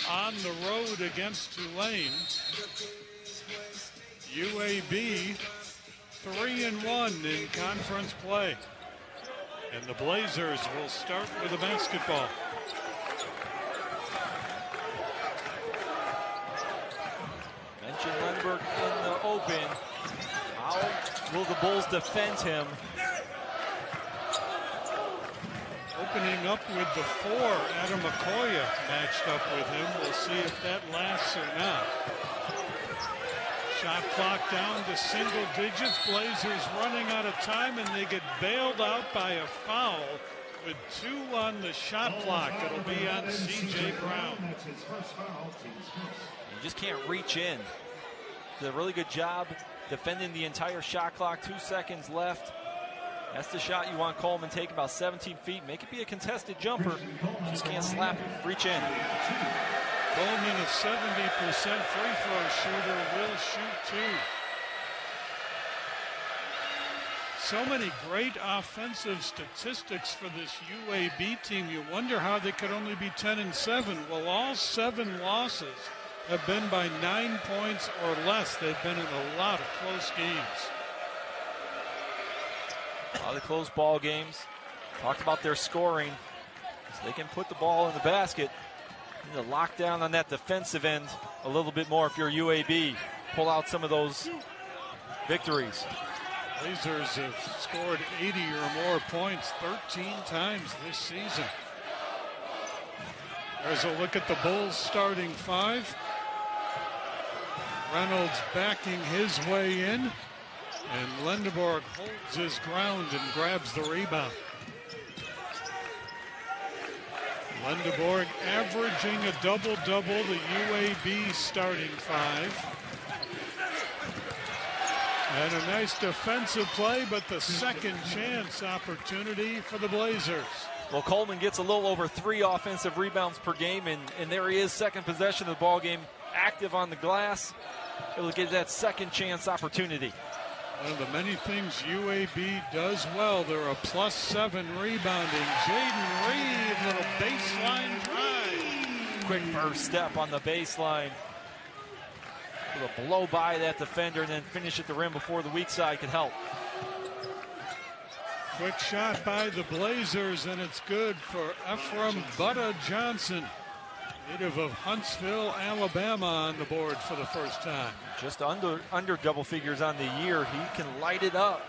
on the road against Tulane. UAB 3-1 in conference play. And the Blazers will start with the basketball. Mentioned Lundberg in the open. How will the Bulls defend him? Opening up with the 4, Adam Okoye matched up with him. We'll see if that lasts or not. Shot clock down to single digits. Blazers running out of time, and they get bailed out by a foul with 2 on the shot clock. It'll be on C.J. Brown. You just can't reach in. Did a really good job defending the entire shot clock. 2 seconds left. That's the shot you want Coleman take, about 17 feet. Make it be a contested jumper. Just can't slap it. Reach in. Coleman, a 70% free throw shooter, will shoot 2. So many great offensive statistics for this UAB team. You wonder how they could only be 10-7. Well, all 7 losses have been by 9 points or less. They've been in a lot of close games. A lot of close ball games. Talked about their scoring. So they can put the ball in the basket. You need to lock down on that defensive end a little bit more if you're UAB. Pull out some of those victories. Blazers have scored 80 or more points 13 times this season. There's a look at the Bulls starting 5. Reynolds backing his way in. And Lendeborg holds his ground and grabs the rebound. Lendeborg averaging a double-double, the UAB starting 5. And a nice defensive play, but the second chance opportunity for the Blazers. Well, Coleman gets a little over 3 offensive rebounds per game, and there he is, second possession of the ball game, active on the glass. Able to get that second chance opportunity. One of the many things UAB does well, they're a +7 rebounding. Jaden Reed, little baseline drive. Quick first step on the baseline. A blow by that defender and then finish at the rim before the weak side could help. Quick shot by the Blazers, and it's good for Ephraim Butta Johnson. Native of Huntsville, Alabama, on the board for the first time. Just under double figures on the year. He can light it up.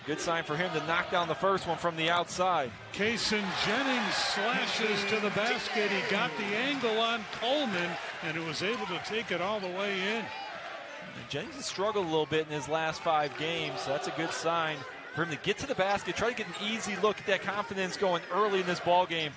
Good sign for him to knock down the first one from the outside. Kaysen Jennings slashes to the basket. He got the angle on Coleman, and it was able to take it all the way in. And Jennings has struggled a little bit in his last 5 games, so that's a good sign for him to get to the basket, try to get an easy look at that confidence going early in this ball game.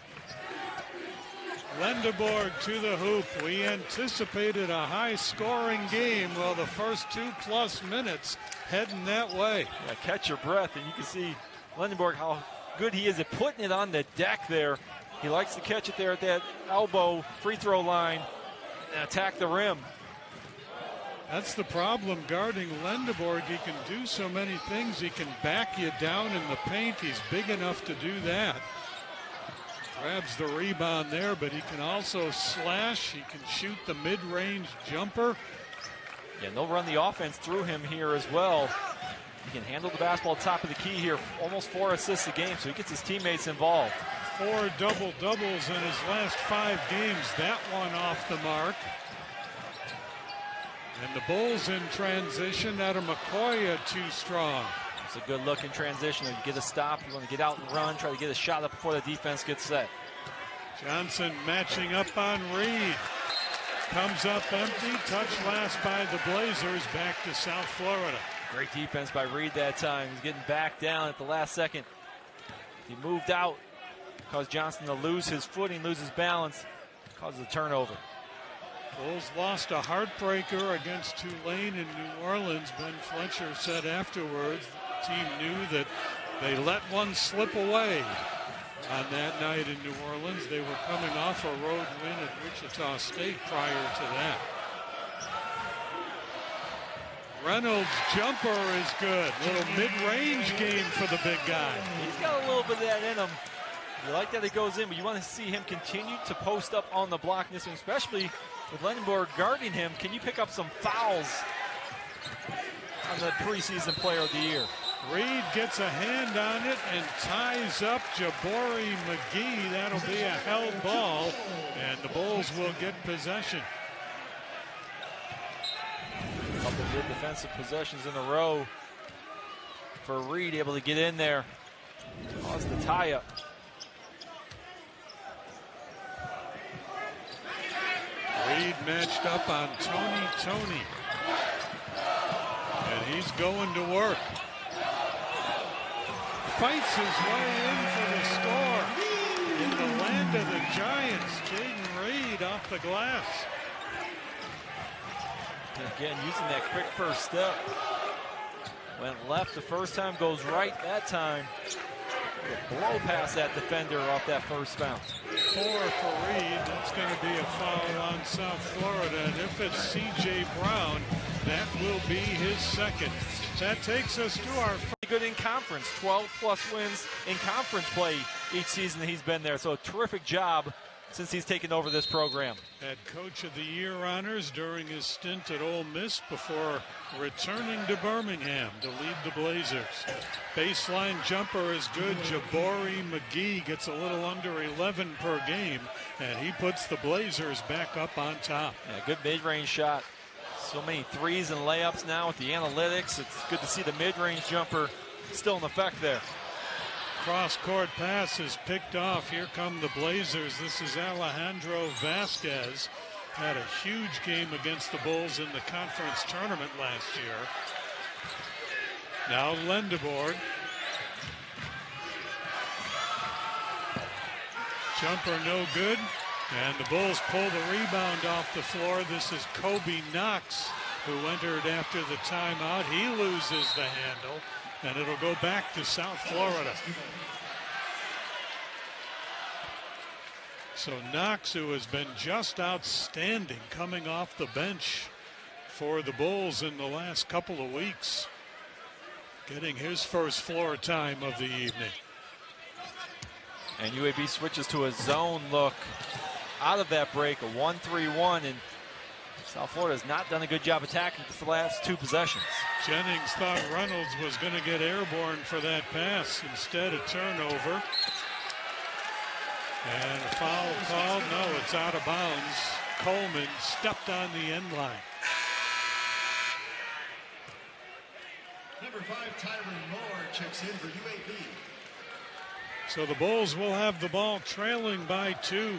Lendeborg to the hoop. We anticipated a high-scoring game. Well, the first 2+ minutes heading that way. Yeah, catch your breath, and you can see Lendeborg, how good he is at putting it on the deck there. He likes to catch it there at that elbow free throw line and attack the rim. That's the problem guarding Lendeborg. He can do so many things. He can back you down in the paint. He's big enough to do that. Grabs the rebound there, but he can also slash. He can shoot the mid-range jumper. Yeah, and they'll run the offense through him here as well. He can handle the basketball top of the key here. Almost 4 assists a game, so he gets his teammates involved. 4 double-doubles in his last 5 games. That one off the mark. And the Bulls in transition. Adam Okoye too strong. It's a good look in transition. You get a stop, you want to get out and run, try to get a shot up before the defense gets set. Johnson matching up on Reed. Comes up empty, touch last by the Blazers, back to South Florida. Great defense by Reed that time. He's getting back down at the last second. He moved out, caused Johnson to lose his footing, lose his balance, causes a turnover. Bulls lost a heartbreaker against Tulane in New Orleans. Ben Fletcher said afterwards the team knew that they let one slip away on that night in New Orleans. They were coming off a road win at Wichita State prior to that. Reynolds' jumper is good. Little mid-range game for the big guy. He's got a little bit of that in him. You like that it goes in, but you want to see him continue to post up on the block, especially with Lendenborg guarding him. Can you pick up some fouls on the preseason player of the year? Reed gets a hand on it and ties up Jabari McGee. That'll be a held ball, and the Bulls will get possession. A couple of good defensive possessions in a row for Reed, able to get in there. Cause the tie-up. Reed matched up on Tony. And he's going to work. Fights his way in for the score. In the land of the Giants, Jaden Reed off the glass. Again, using that quick first step. Went left the first time, goes right that time. Blow past that defender off that first bounce. 4 for Reed. That's going to be a foul on South Florida. And if it's C.J. Brown, that will be his second. That takes us to our... Good in conference. 12-plus wins in conference play each season that he's been there. So a terrific job since he's taken over this program. Had Coach of the Year honors during his stint at Ole Miss before returning to Birmingham to lead the Blazers. Baseline jumper is good. Jabari McGee gets a little under 11 per game, and he puts the Blazers back up on top. Yeah, good mid-range shot. So many threes and layups now with the analytics. It's good to see the mid-range jumper still in effect there. Cross-court pass is picked off. Here come the Blazers. This is Alejandro Vasquez. Had a huge game against the Bulls in the conference tournament last year. Now Lendenborg. Jumper no good. And the Bulls pull the rebound off the floor. This is Kobe Knox, who entered after the timeout. He loses the handle, and it'll go back to South Florida. So Knox, who has been just outstanding coming off the bench for the Bulls in the last couple of weeks, getting his first floor time of the evening. And UAB switches to a zone look out of that break, a 1-3-1, and South Florida has not done a good job attacking for the last two possessions. Jennings thought Reynolds was going to get airborne for that pass. Instead, a turnover. And a foul called. No, it's out of bounds. Coleman stepped on the end line. Number 5, Tyron Moore checks in for UAB. So the Bulls will have the ball trailing by 2.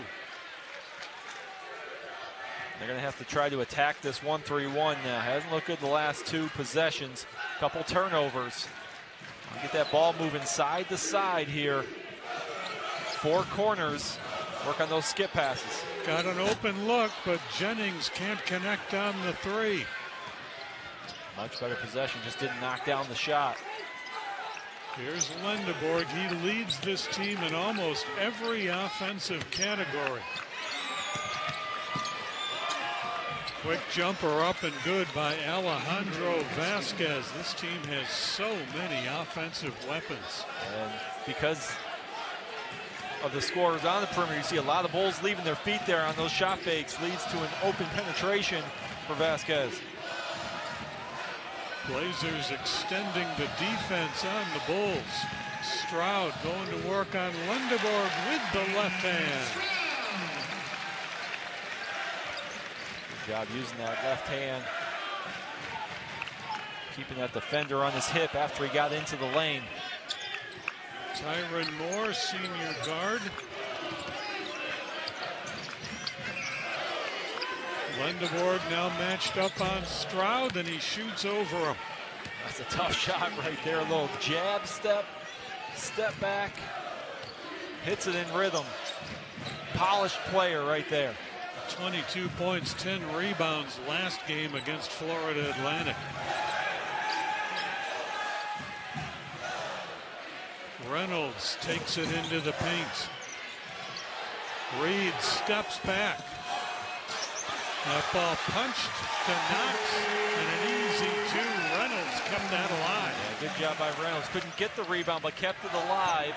They're going to have to try to attack this 1-3-1 now. Hasn't looked good the last two possessions. Couple turnovers. Get that ball moving side to side here. 4 corners. Work on those skip passes. Got an open look, but Jennings can't connect on the 3. Much better possession, just didn't knock down the shot. Here's Lendenborg. He leads this team in almost every offensive category. Quick jumper up and good by Alejandro Vasquez. This team has so many offensive weapons. And because of the scorers on the perimeter, you see a lot of Bulls leaving their feet there on those shot fakes. Leads to an open penetration for Vasquez. Blazers extending the defense on the Bulls. Stroud going to work on Lendenborg with the left hand. Good job using that left hand. Keeping that defender on his hip after he got into the lane. Tyron Moore, senior guard. Lendenborg now matched up on Stroud, and he shoots over him. That's a tough shot right there. A little jab step back. Hits it in rhythm. Polished player right there. 22 points, 10 rebounds last game against Florida Atlantic. Reynolds takes it into the paint. Reed steps back. That ball punched to Knox, and an easy 2. Reynolds kept that alive. Yeah, good job by Reynolds. Couldn't get the rebound, but kept it alive.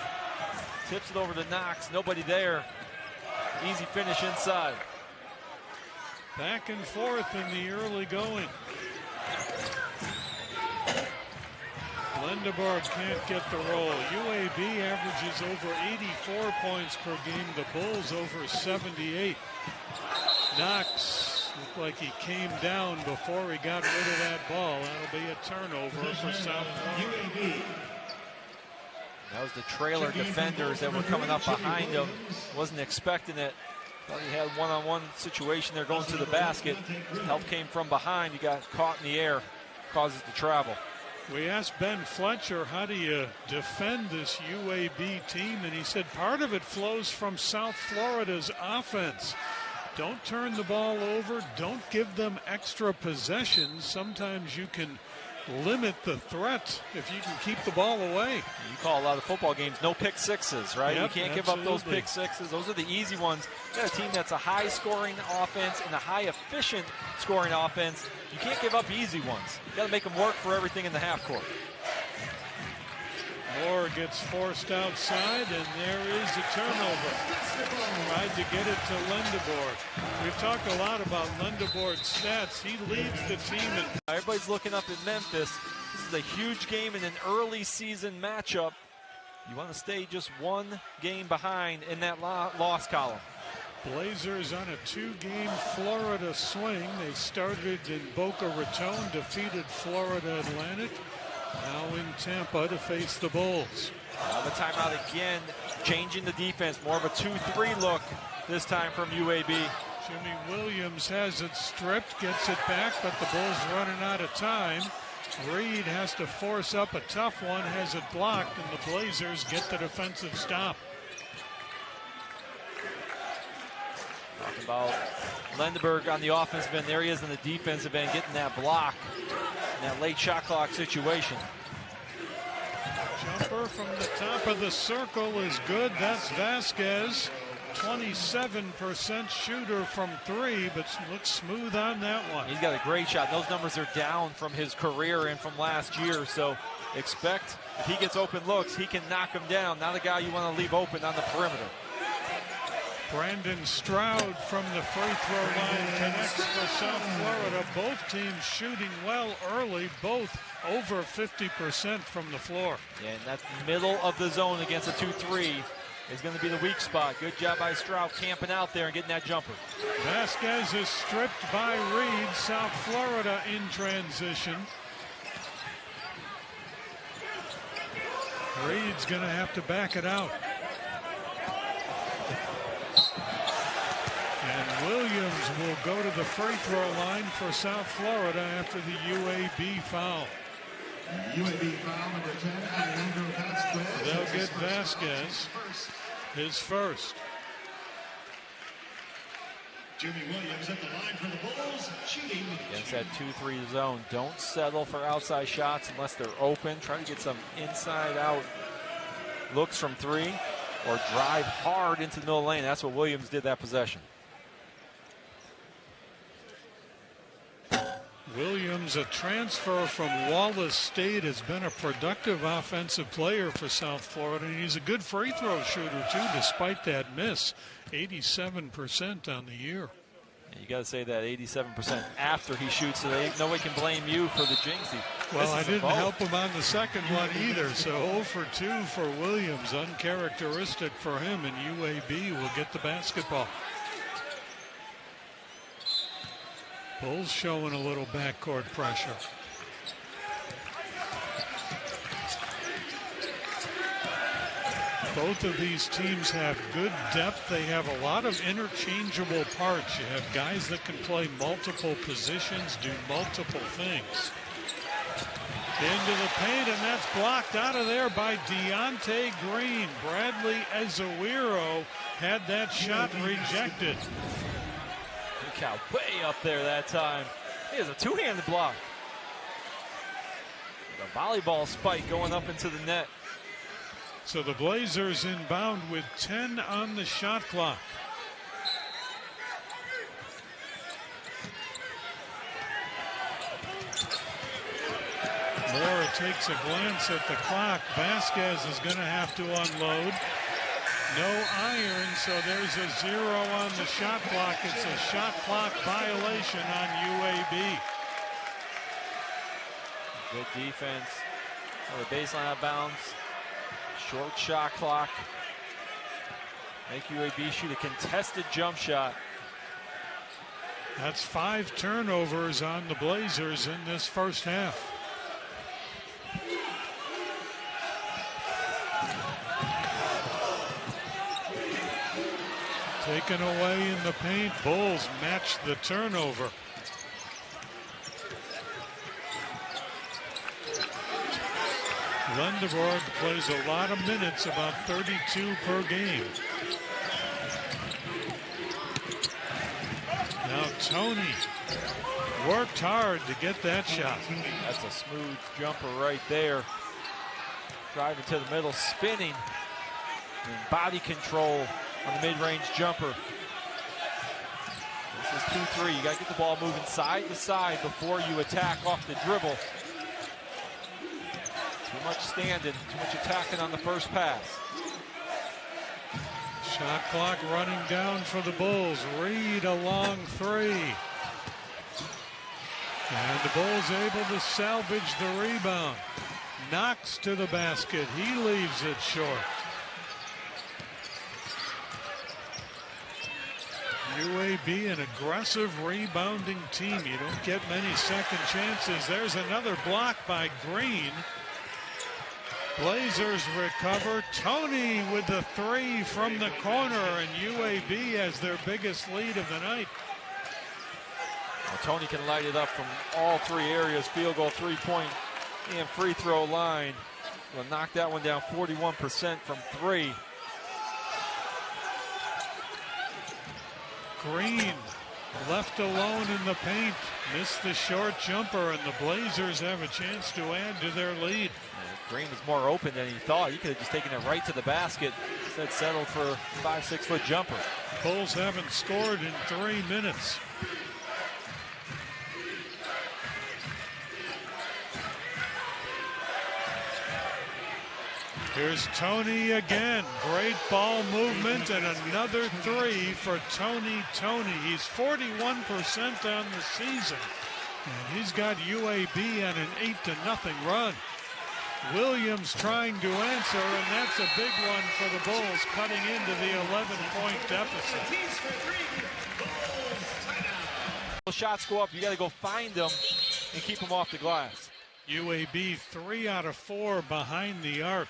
Tips it over to Knox. Nobody there. Easy finish inside. Back and forth in the early going. Lindeborg can't get the roll. UAB averages over 84 points per game. The Bulls over 78. Knox looked like he came down before he got rid of that ball. That'll be a turnover for South Florida. That was the trailer defenders that were coming up behind him. Wasn't expecting it. Thought he had one-on-one situation there going to the basket. Help came from behind. He got caught in the air. Causes the travel. We asked Ben Fletcher, how do you defend this UAB team? And he said part of it flows from South Florida's offense. Don't turn the ball over. Don't give them extra possessions. Sometimes you can limit the threat if you can keep the ball away. You call a lot of football games no pick sixes, right? Yep, you can't give up those pick sixes. Those are the easy ones. You got a team that's a high scoring offense and a high efficient scoring offense. You can't give up easy ones. You got to make them work for everything in the half court. Moore gets forced outside, and there is a turnover. Tried to get it to Lindeborg. We've talked a lot about Lindeborg's stats. He leads the team. Everybody's looking up at Memphis. This is a huge game in an early season matchup. You want to stay just one game behind in that loss column. Blazers on a 2-game Florida swing. They started in Boca Raton, defeated Florida Atlantic. Now in Tampa to face the Bulls. Now the timeout again, changing the defense. More of a 2-3 look this time from UAB. Jimmy Williams has it stripped, gets it back, but the Bulls running out of time. Reed has to force up a tough one, has it blocked, and the Blazers get the defensive stop. Talking about Lindeborg on the offensive end. There he is on the defensive end, getting that block in that late shot clock situation. Jumper from the top of the circle is good. That's Vasquez. 27% shooter from 3, but looks smooth on that one. He's got a great shot. Those numbers are down from his career and from last year, so expect if he gets open looks, he can knock them down. Not a guy you want to leave open on the perimeter. Brandon Stroud from the free throw line connects for South Florida. Both teams shooting well early, both over 50% from the floor. Yeah, and that middle of the zone against a 2-3 is going to be the weak spot. Good job by Stroud camping out there and getting that jumper. Vasquez is stripped by Reed. South Florida in transition. Reed's going to have to back it out. And Williams will go to the free throw line for South Florida after the UAB foul. UAB foul number 10, Alejandro Vasquez. They'll get Vasquez his first. Jimmy Williams at the line for the Bulls, shooting. Against that 2-3 zone, don't settle for outside shots unless they're open. Try to get some inside-out looks from 3 or drive hard into the middle lane. That's what Williams did that possession. Williams, a transfer from Wallace State, has been a productive offensive player for South Florida, and he's a good free throw shooter too, despite that miss. 87% on the year. You got to say that 87% after he shoots, so nobody can blame you for the jinx. Well, I didn't help him on the second one either, so 0 for 2 for Williams, uncharacteristic for him, and UAB will get the basketball. Bulls showing a little backcourt pressure. Both of these teams have good depth. They have a lot of interchangeable parts. You have guys that can play multiple positions, do multiple things. Into the paint, and that's blocked out of there by Deontay Green. Bradley Ezewiro had that shot rejected. Look how way up there that time. He has a two-handed block. The volleyball spike going up into the net. So the Blazers inbound with 10 on the shot clock. Moore takes a glance at the clock. Vasquez is going to have to unload. No iron, so there's a 0 on the shot clock. It's a shot clock violation on UAB. Good defense. The baseline out of bounds. Short shot clock. Make UAB shoot a contested jump shot. That's 5 turnovers on the Blazers in this first half. Taken away in the paint. Bulls match the turnover. Lundeborg plays a lot of minutes, about 32 per game. Now Tony worked hard to get that shot. That's a smooth jumper right there. Driving to the middle, spinning, and body control on the mid-range jumper. This is 2-3. You got to get the ball moving side to side before you attack off the dribble. Too much standing, too much attacking on the first pass. Shot clock running down for the Bulls. Reed a long 3. And the Bulls able to salvage the rebound. Knox to the basket. He leaves it short. UAB, an aggressive rebounding team. You don't get many second chances. There's another block by Green. Blazers recover. Tony with the 3 from the corner, and UAB has their biggest lead of the night. Well, Tony can light it up from all 3 areas: field goal, 3-point, and free throw line. He'll knock that one down 41% from 3. Green left alone in the paint, missed the short jumper, and the Blazers have a chance to add to their lead. Green was more open than he thought. He could have just taken it right to the basket. Instead settled for a 5-6 foot jumper. Bulls haven't scored in 3 minutes. Here's Tony again. Great ball movement and another 3 for Tony. He's 41% on the season. And he's got UAB on an 8-0 run. Williams trying to answer, and that's a big one for the Bulls, cutting into the 11-point deficit. Shots go up, you got to go find them and keep them off the glass. UAB 3 out of 4 behind the arc.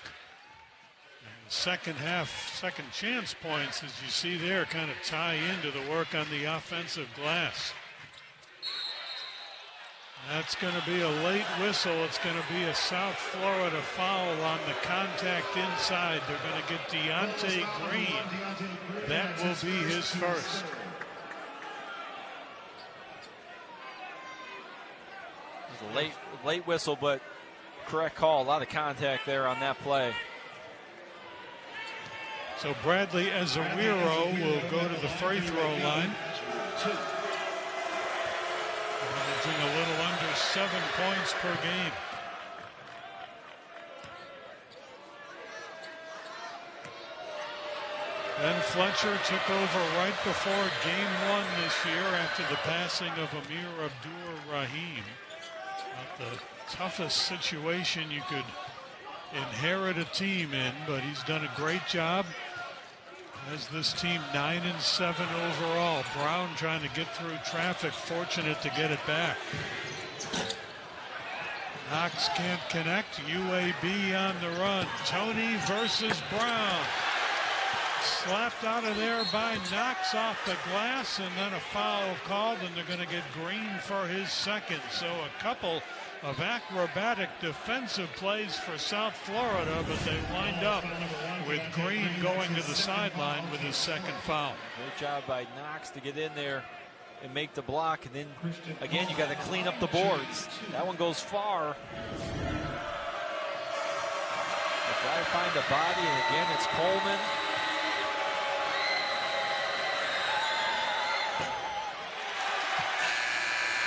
Second half, second chance points, as you see there, kind of tie into the work on the offensive glass. That's going to be a late whistle. It's going to be a South Florida foul on the contact inside. They're going to get Deontay Green. That will be his first. It was a late whistle, but correct call. A lot of contact there on that play. So Bradley Ezewiro will go to the free throw line. Averaging a little under 7 points per game. Ben Fletcher took over right before game 1 this year after the passing of Amir Abdur-Rahim. Not the toughest situation you could inherit a team in, but he's done a great job. Has this team 9-7 overall. Brown trying to get through traffic, fortunate to get it back. Knox can't connect. UAB on the run. Tony versus Brown. Slapped out of there by Knox off the glass, and then a foul called, and they're going to get Green for his second. So a couple of acrobatic defensive plays for South Florida, but they wind up with Green going to the sideline with his second foul. Great job by Knox to get in there and make the block, and then again you got to clean up the boards. That one goes far. They try to find the body, and again it's Coleman.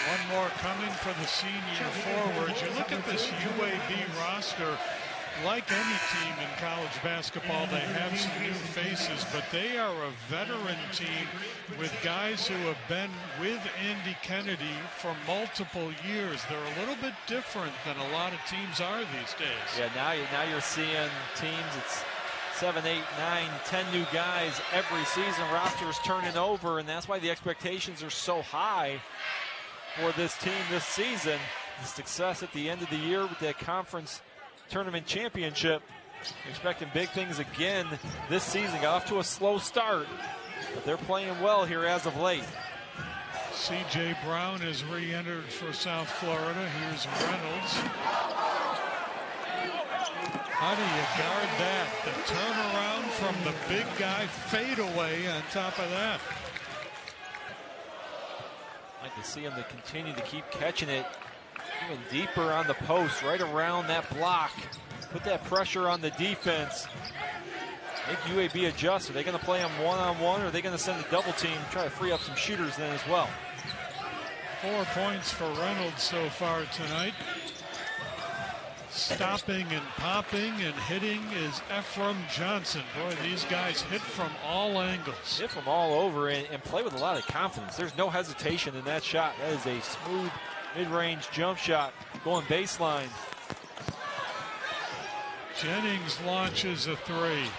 One more coming for the senior forwards. You look at this UAB roster, like any team in college basketball, they have some new faces, but they are a veteran team with guys who have been with Andy Kennedy for multiple years. They're a little bit different than a lot of teams are these days. Yeah, now you're seeing teams, it's 7, 8, 9, 10 new guys every season. Rosters turning over, and that's why the expectations are so high for this team this season. The success at the end of the year with that conference tournament championship. Expecting big things again this season. Got off to a slow start, but they're playing well here as of late. C.J. Brown has re-entered for South Florida. Here's Reynolds. How do you guard that? The turnaround from the big guy, fade away on top of that. I'd like to see him to continue to keep catching it even deeper on the post, right around that block. Put that pressure on the defense. Make UAB adjust. Are they going to play them one-on-one, or are they going to send a double team and try to free up some shooters then as well? 4 points for Reynolds so far tonight. Stopping and popping and hitting is Ephraim Johnson. Boy, these guys hit from all angles. Hit from all over and play with a lot of confidence. There's no hesitation in that shot. That is a smooth mid-range jump shot going baseline. Jennings launches a three.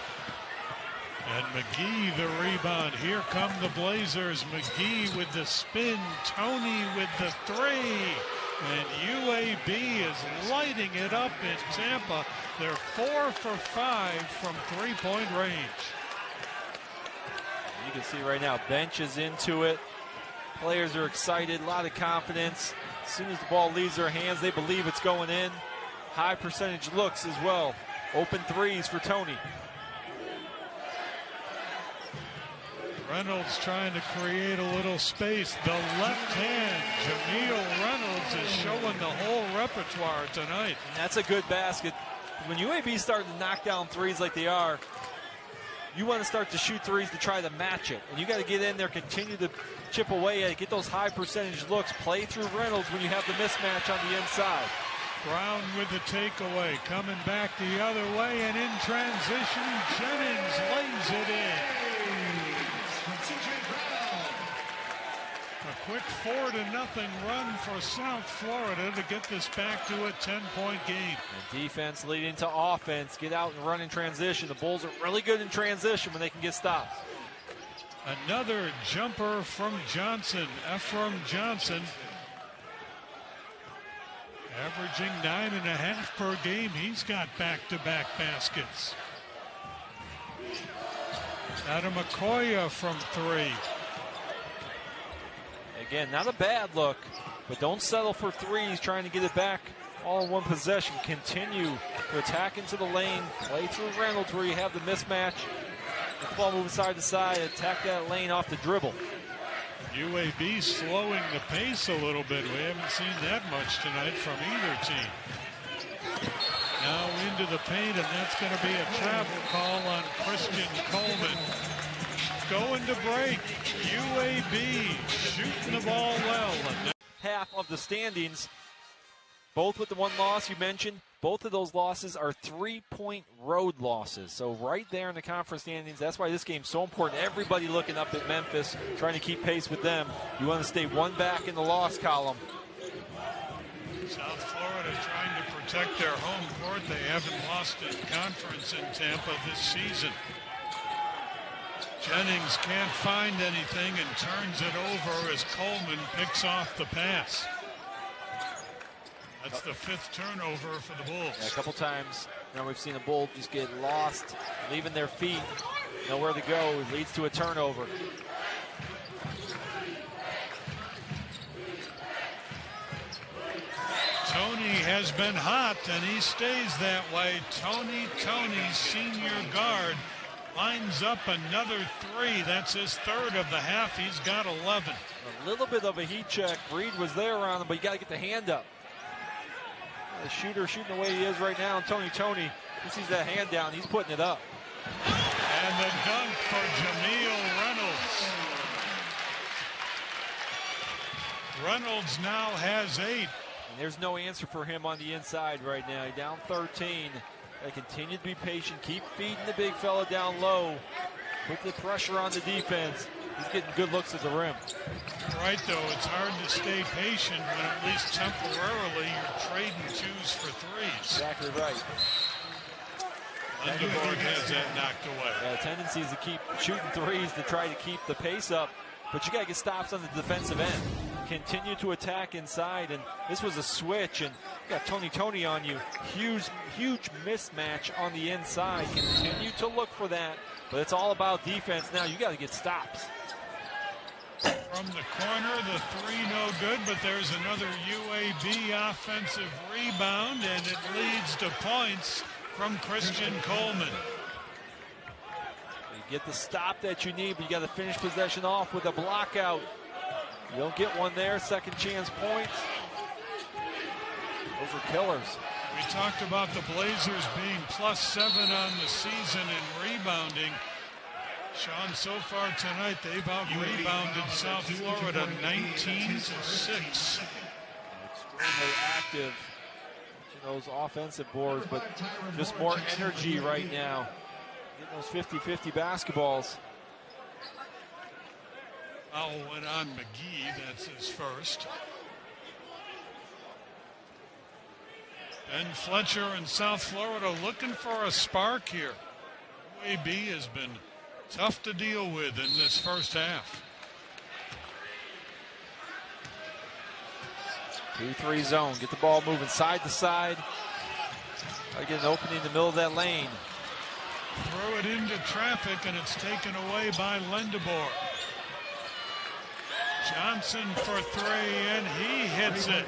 And McGee the rebound. Here come the Blazers. McGee with the spin. Tony with the three. And UAB is lighting it up in Tampa. They're 4 for 5 from three-point range. You can see right now, bench is into it. Players are excited, a lot of confidence. As soon as the ball leaves their hands, they believe it's going in. High percentage looks as well. Open threes for Tony. Reynolds trying to create a little space. The left hand, Jameel Reynolds is showing the whole repertoire tonight. And that's a good basket. When UAB starting to knock down threes like they are, you want to start to shoot threes to try to match it. And you got to get in there, continue to chip away at it, get those high percentage looks, play through Reynolds when you have the mismatch on the inside. Brown with the takeaway, coming back the other way, and in transition, Jennings lays it in. A quick 4-0 run for South Florida to get this back to a 10-point game. And defense leading to offense. Get out and run in transition. The Bulls are really good in transition when they can get stops. Another jumper from Johnson, Ephraim Johnson. Averaging 9.5 per game. He's got back-to-back baskets. Adam Okoye from three. Again, not a bad look, but don't settle for threes trying to get it back all in one possession. Continue to attack into the lane, play through Reynolds where you have the mismatch. The ball moving side to side, attack that lane off the dribble. UAB slowing the pace a little bit. We haven't seen that much tonight from either team. Now into the paint, and that's going to be a travel call on Christian Coleman. Going to break. UAB shooting the ball well. Half of the standings, both with the one loss you mentioned. Both of those losses are 3-point road losses. So right there in the conference standings, that's why this game's so important. Everybody looking up at Memphis, trying to keep pace with them. You want to stay one back in the loss column. South Florida trying to protect their home court. They haven't lost in conference in Tampa this season. Jennings can't find anything and turns it over as Coleman picks off the pass. That's the 5th turnover for the Bulls. Yeah, a couple times now we've seen a Bull just get lost, leaving their feet, nowhere to go. It leads to a turnover. Tony has been hot, and he stays that way. Tony, senior guard, lines up another three. That's his 3rd of the half. He's got 11. A little bit of a heat check. Reed was there around him, but you got to get the hand up. The shooter shooting the way he is right now. Tony, he sees that hand down. He's putting it up. And the dunk for Jameel Reynolds. Reynolds now has 8. And there's no answer for him on the inside right now. He's down 13. They continue to be patient, keep feeding the big fella down low, put the pressure on the defense. He's getting good looks at the rim. You're right, though. It's hard to stay patient when at least temporarily you're trading twos for threes. Exactly right. Lindeborg has that knocked away. Yeah, the tendency is to keep shooting threes to try to keep the pace up, but you got to get stops on the defensive end. Continue to attack inside, and this was a switch, and you got Tony on you. Huge mismatch on the inside. Continue to look for that, but it's all about defense now. You got to get stops. From the corner, the three no good, but there's another UAB offensive rebound, and it leads to points from Christian Coleman. You get the stop that you need, but you got to finish possession off with a block out. You don't get one there, second chance points. Those are killers. We talked about the Blazers being +7 on the season in rebounding. Sean, so far tonight, they've out-rebounded South Florida 19-6. Extremely active to those offensive boards, but just more energy right now. Getting those 50-50 basketballs. Foul went on McGee, that's his first. Ben Fletcher in South Florida looking for a spark here. UAB has been tough to deal with in this first half. 2-3 zone. Get the ball moving side to side. Try to get an opening in the middle of that lane. Throw it into traffic, and it's taken away by Lindeborg. Johnson for three, and he hits it.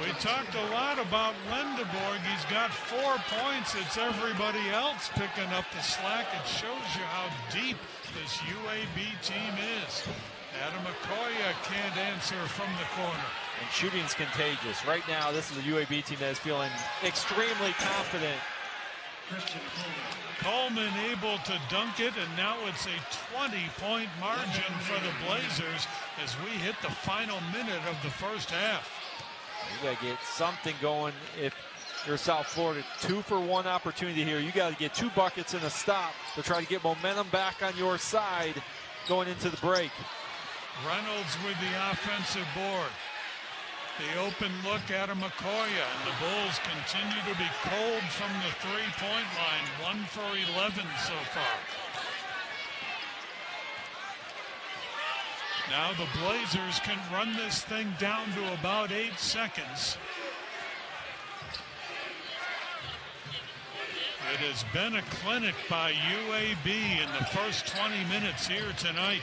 We talked a lot about Lindeborg. He's got 4 points. It's everybody else picking up the slack. It shows you how deep this UAB team is. Adam Okoye can't answer from the corner. And shooting's contagious. Right now, this is a UAB team that is feeling extremely confident. Coleman able to dunk it, and now it's a 20-point margin for the Blazers as we hit the final minute of the first half. You got to get something going if you're South Florida. 2-for-1 opportunity here. You got to get 2 buckets and a stop to try to get momentum back on your side going into the break. Reynolds with the offensive board. The open look at Okoye, and the Bulls continue to be cold from the three-point line. 1 for 11 so far. Now the Blazers can run this thing down to about 8 seconds. It has been a clinic by UAB in the first 20 minutes here tonight.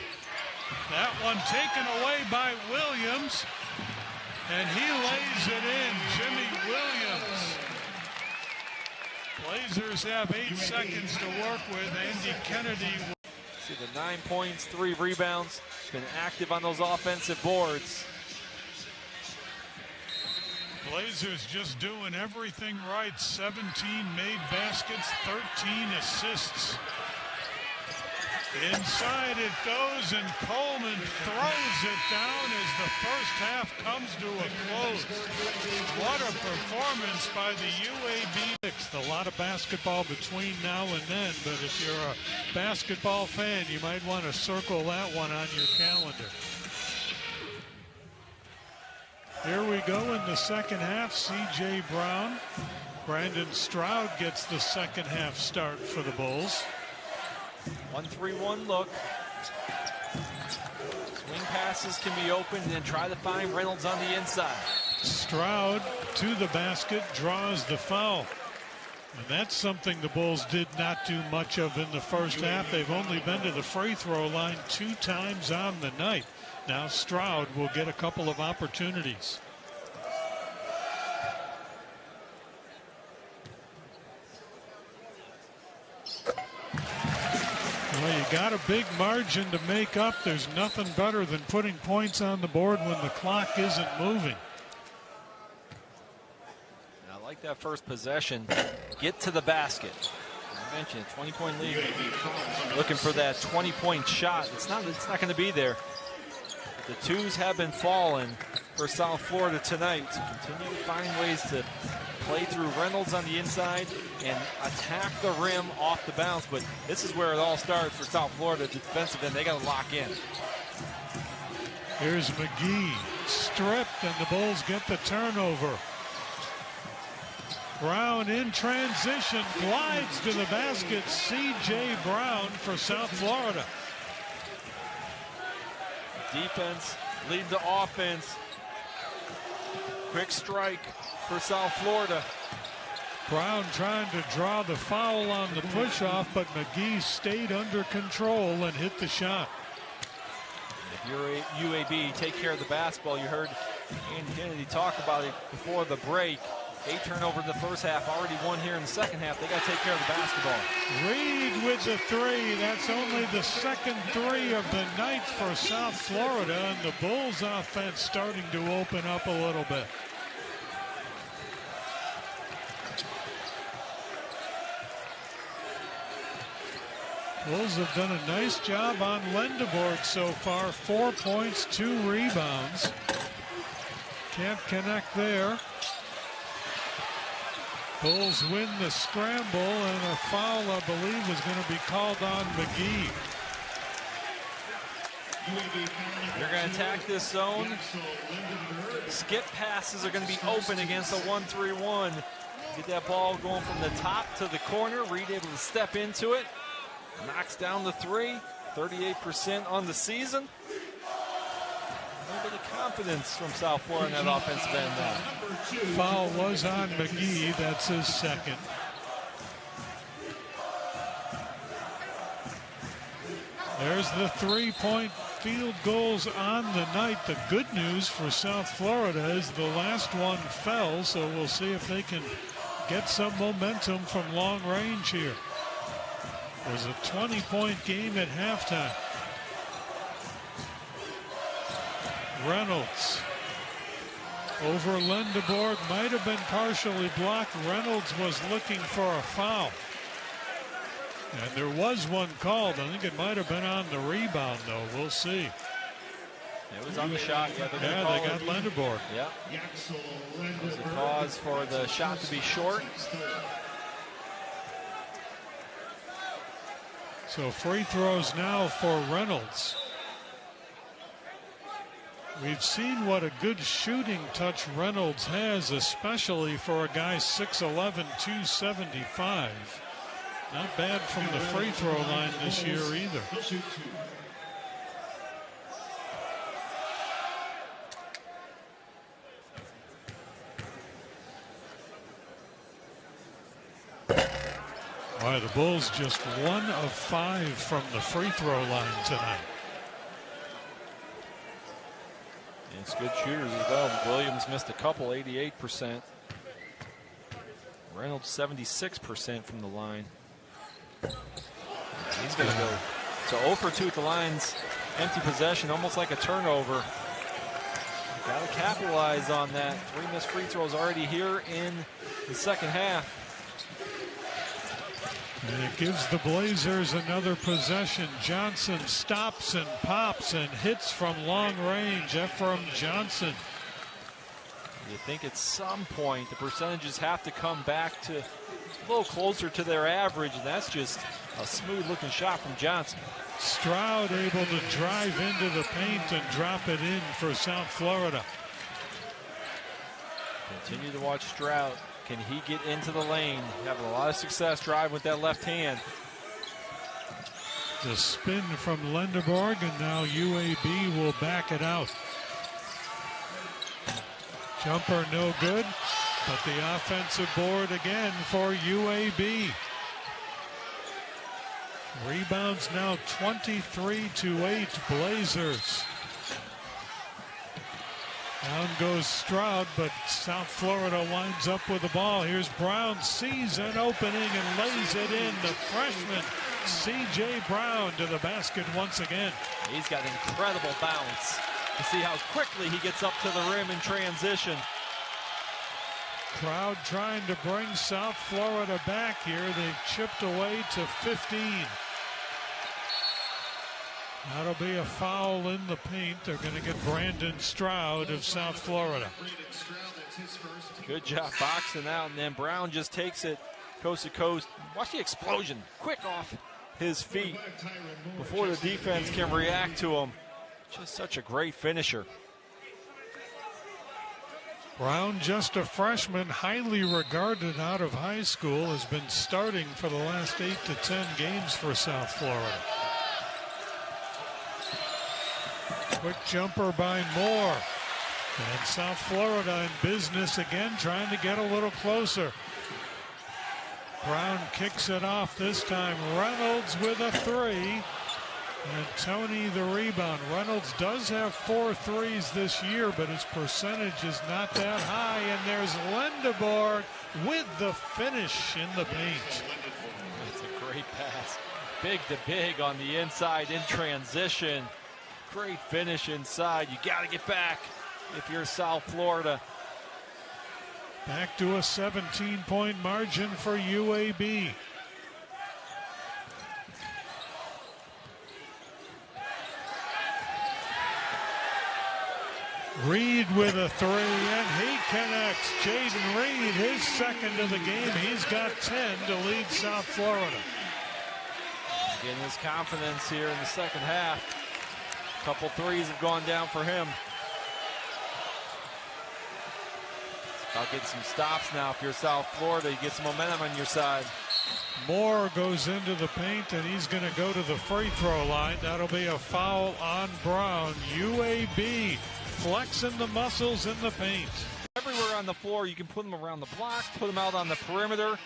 That one taken away by Williams. And he lays it in, Jimmy Williams. Blazers have 8 seconds to work with. Andy Kennedy. See the 9 points, 3 rebounds. Been active on those offensive boards. Blazers just doing everything right. 17 made baskets, 13 assists. Inside it goes, and Coleman throws it down as the first half comes to a close. What a performance by the UAB. A lot of basketball between now and then, but if you're a basketball fan, you might want to circle that one on your calendar. Here we go in the second half. C.J. Brown. Brandon Stroud gets the second half start for the Bulls. 1-3-1 look. Swing passes can be open, and try to find Reynolds on the inside. Stroud to the basket, draws the foul. And that's something the Bulls did not do much of in the first half. They've only been to the free throw line 2 times on the night. Now Stroud will get a couple of opportunities. Well, you got a big margin to make up. There's nothing better than putting points on the board when the clock isn't moving. I like that first possession. Get to the basket. I mentioned 20-point lead. Looking for that 20-point shot. It's not going to be there. But the twos have been falling for South Florida tonight. So continue to find ways to play through Reynolds on the inside and attack the rim off the bounce. But this is where it all starts for South Florida. The defensive end, they got to lock in. Here's McGee, stripped, and the Bulls get the turnover. Brown in transition, glides to the basket. C.J. Brown for South Florida. Defense lead the offense. Quick strike for South Florida. Brown trying to draw the foul on the push-off, but McGee stayed under control and hit the shot. If you're UAB, take care of the basketball. You heard Andy Kennedy talk about it before the break. 8 turnovers in the first half, already 1 here in the second half. They got to take care of the basketball. Reed with the 3. That's only the second 3 of the night for South Florida, and the Bulls offense starting to open up a little bit. Bulls have done a nice job on Lendebourg so far. 4 points, 2 rebounds. Can't connect there. Bulls win the scramble, and a foul, I believe, is going to be called on McGee. They're going to attack this zone. Skip passes are going to be open against a 1-3-1. Get that ball going from the top to the corner. Reed able to step into it. Knocks down the 3. 38% on the season. A little bit of confidence from South Florida in that offensive end now. Foul was on McGee. That's his second. There's the 3-point field goals on the night. The good news for South Florida is the last one fell, so we'll see if they can get some momentum from long range here. It was a 20-point game at halftime. Reynolds over Lendebourg, might have been partially blocked. Reynolds was looking for a foul. And there was one called. I think it might have been on the rebound, though. We'll see. It was on the shot. Yeah, they got Lendebourg. Yeah. It was a cause for the shot to be short. So free throws now for Reynolds. We've seen what a good shooting touch Reynolds has, especially for a guy 6'11", 275. Not bad from the free throw line this year either. All right, the Bulls just 1 of 5 from the free throw line tonight. It's good shooters as well. Williams missed a couple, 88%. Reynolds 76% from the line. He's going to go. So 0 for 2 at the lines. Empty possession, almost like a turnover. Got to capitalize on that. 3 missed free throws already here in the second half. And it gives the Blazers another possession. Johnson stops and pops and hits from long range. Ephraim Johnson. You think at some point the percentages have to come back to a little closer to their average, and that's just a smooth looking shot from Johnson. Stroud able to drive into the paint and drop it in for South Florida. Continue to watch Stroud. Can he get into the lane? Having a lot of success driving with that left hand. The spin from Lendebourg, and now UAB will back it out. Jumper no good, but the offensive board again for UAB. Rebounds now 23-8 Blazers. Down goes Stroud, but South Florida winds up with the ball. Here's Brown, sees an opening and lays it in. The freshman, C.J. Brown, to the basket once again. He's got incredible bounce. To see how quickly he gets up to the rim in transition. Crowd trying to bring South Florida back here. They've chipped away to 15. That'll be a foul in the paint. They're going to get Brandon Stroud of South Florida. his first. Good job boxing out, and then Brown just takes it coast to coast. Watch the explosion, quick off his feet before the defense can react to him. Just such a great finisher. Brown, just a freshman, highly regarded out of high school, has been starting for the last 8 to 10 games for South Florida. Quick jumper by Moore. And South Florida in business again, trying to get a little closer. Brown kicks it off this time. Reynolds with a three. And Tony the rebound. Reynolds does have 4 threes this year, but his percentage is not that high. And there's Lindeborg with the finish in the paint. That's a great pass. Big to big on the inside in transition. Great finish inside. You got to get back if you're South Florida. Back to a 17-point margin for UAB. Reed with a three, and he connects. Jaden Reed, his second of the game. He's got 10 to lead South Florida. Getting his confidence here in the second half. A couple threes have gone down for him. It's about getting some stops now. If you're South Florida, you get some momentum on your side. Moore goes into the paint, and he's going to go to the free throw line. That'll be a foul on Brown. UAB flexing the muscles in the paint. Everywhere on the floor, you can put them around the block, put them out on the perimeter.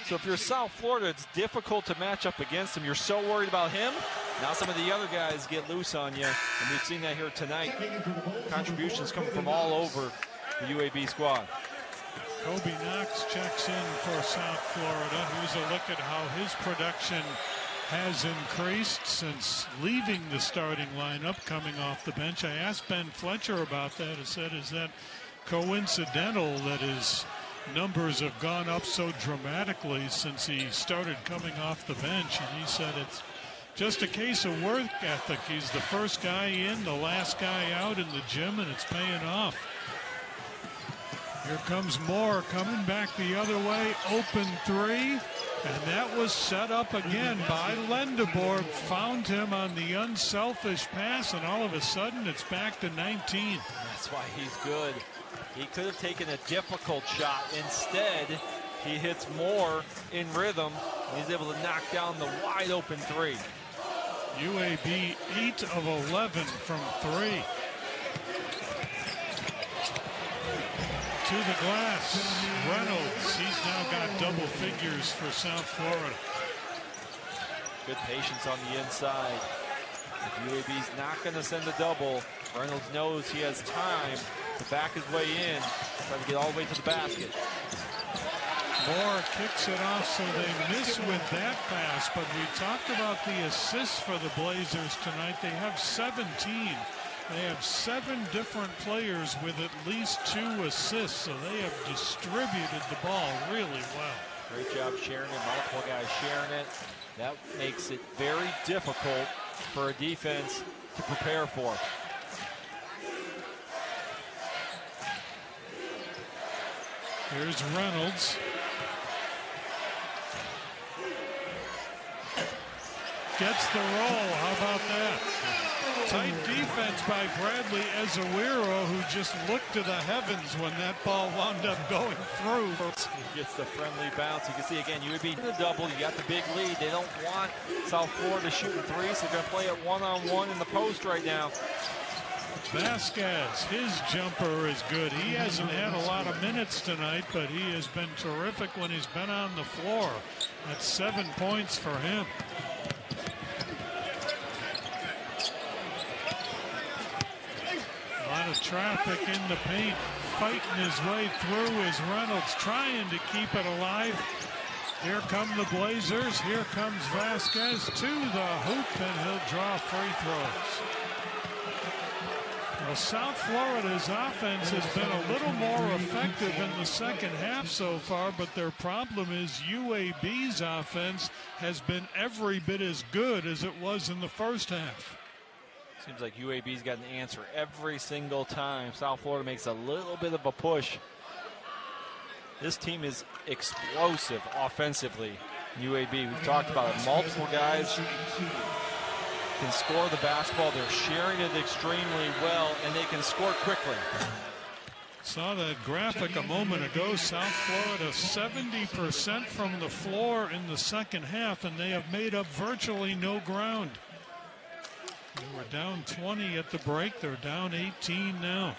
So if you're South Florida, it's difficult to match up against him. You're so worried about him. Now some of the other guys get loose on you, and we've seen that here tonight. Contributions coming from all over the UAB squad. Kobe Knox checks in for South Florida. Here's a look at how his production has increased since leaving the starting lineup, coming off the bench. I asked Ben Fletcher about that. I said, is that coincidental that his numbers have gone up so dramatically since he started coming off the bench? And he said it's just a case of work ethic. He's the first guy in, the last guy out in the gym, and it's paying off. Here comes Moore coming back the other way. Open three. And that was set up again by Lindeborg. Found him on the unselfish pass, and all of a sudden it's back to 19. That's why he's good. He could have taken a difficult shot. Instead, he hits Moore in rhythm. And he's able to knock down the wide open three. UAB 8 of 11 from three. To the glass, Reynolds. He's now got double figures for South Florida. Good patience on the inside. If UAB's not going to send a double, Reynolds knows he has time to back his way in, try to get all the way to the basket. Moore kicks it off, so they miss with that pass. But we talked about the assists for the Blazers tonight. They have 17. They have 7 different players with at least 2 assists, so they have distributed the ball really well. Great job sharing it, multiple guys sharing it. That makes it very difficult for a defense to prepare for. Here's Reynolds. Gets the roll. How about that? Tight defense by Bradley Ezewiro, who just looked to the heavens when that ball wound up going through. He gets the friendly bounce. You can see again, UAB in the double. You got the big lead. They don't want South Florida shooting threes. They're going to play it one-on-one in the post right now. Vasquez, his jumper is good. He hasn't had a lot of minutes tonight, but he has been terrific when he's been on the floor. That's 7 points for him. A lot of traffic in the paint. Fighting his way through is Reynolds, trying to keep it alive. Here come the Blazers. Here comes Vasquez to the hoop, and he'll draw free throws. Well, South Florida's offense has been a little more effective in the second half so far, but their problem is UAB's offense has been every bit as good as it was in the first half. Seems like UAB's got an answer every single time. South Florida makes a little bit of a push This team is explosive offensively. UAB, we've talked about it. Multiple guys can score the basketball. They're sharing it extremely well, and they can score quickly. Saw that graphic a moment ago. South Florida 70% from the floor in the second half, and they have made up virtually no ground. They were down 20 at the break. They're down 18 now.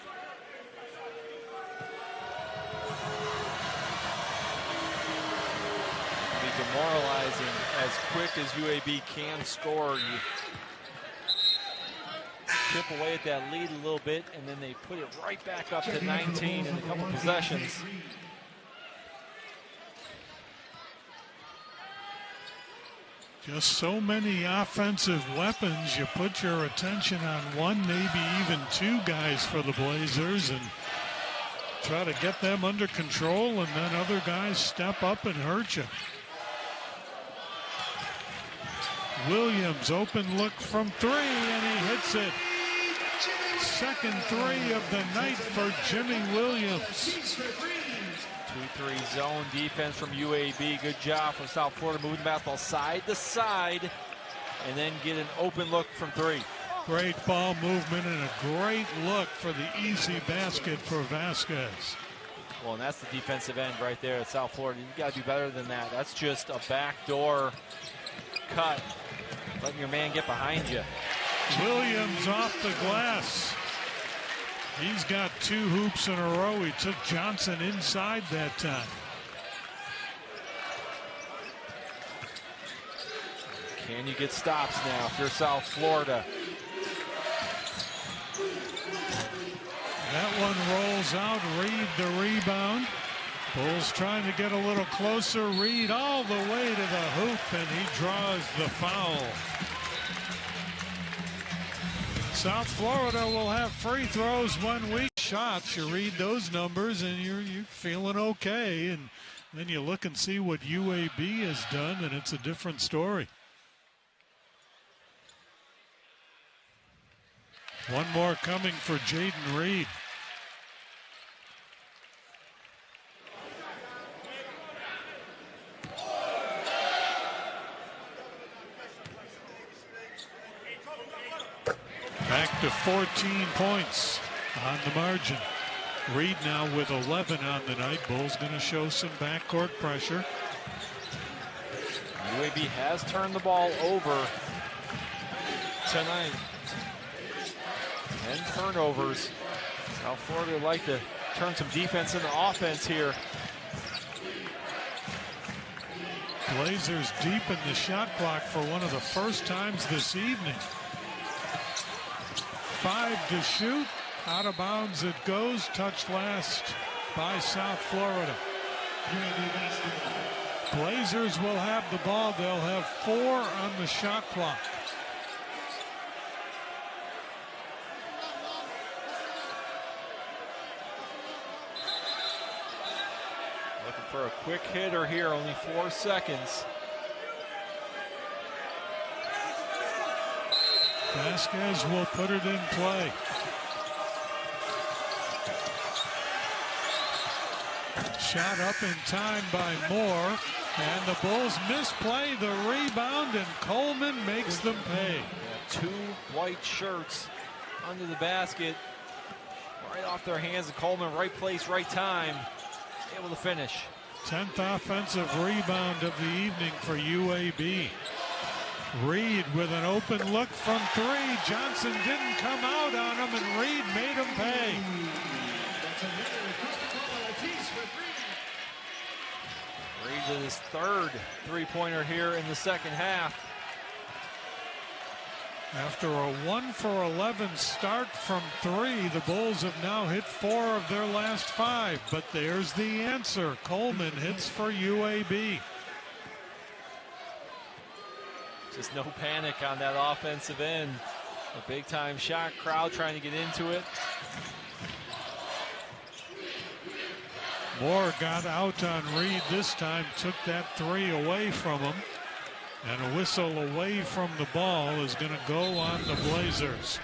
Demoralizing as quick as UAB can score. You chip away at that lead a little bit, and then they put it right back up to 19 in a couple possessions. Just so many offensive weapons. You put your attention on one, maybe even two guys for the Blazers, and try to get them under control, and then other guys step up and hurt you. Williams, open look from three, and he hits it. Second three of the night for Jimmy Williams. 2-3 zone defense from UAB. Good job from South Florida, moving the basketball side to side, and then get an open look from three. Great ball movement and a great look for the easy basket for Vasquez. Well, and that's the defensive end right there at South Florida. You got to do better than that. That's just a backdoor cut, letting your man get behind you. Williams off the glass. He's got 2 hoops in a row. He took Johnson inside that time. Can you get stops now if you're South Florida? That one rolls out. Reed the rebound. Bulls trying to get a little closer. Reed all the way to the hoop, and he draws the foul. South Florida will have free throws 1 week. Shots, you read those numbers and you're feeling okay, and then you look and see what UAB has done, and it's a different story. One more coming for Jaden Reed. Back to 14 points on the margin. Reed now with 11 on the night. Bulls going to show some backcourt pressure. UAB has turned the ball over tonight. 10 turnovers. South Florida would like to turn some defense into offense here. Blazers deep in the shot clock for one of the first times this evening. 5 to shoot. Out of bounds it goes. Touched last by South Florida. Blazers will have the ball. They'll have 4 on the shot clock. Looking for a quick hitter here. Only 4 seconds. Vasquez will put it in play. Shot up in time by Moore, and the Bulls misplay the rebound, and Coleman makes them pay. Yeah, 2 white shirts under the basket, right off their hands, and Coleman right place, right time, able to finish. 10th offensive rebound of the evening for UAB. Reed with an open look from 3. Johnson didn't come out on him, and Reed made him pay. Reed with his 3rd three-pointer here in the second half. After a 1 for 11 start from 3, the Bulls have now hit 4 of their last 5. But there's the answer. Coleman hits for UAB. Just no panic on that offensive end. A big-time shot, crowd trying to get into it. Moore got out on Reed this time, took that 3 away from him. And a whistle away from the ball is going to go on the Blazers.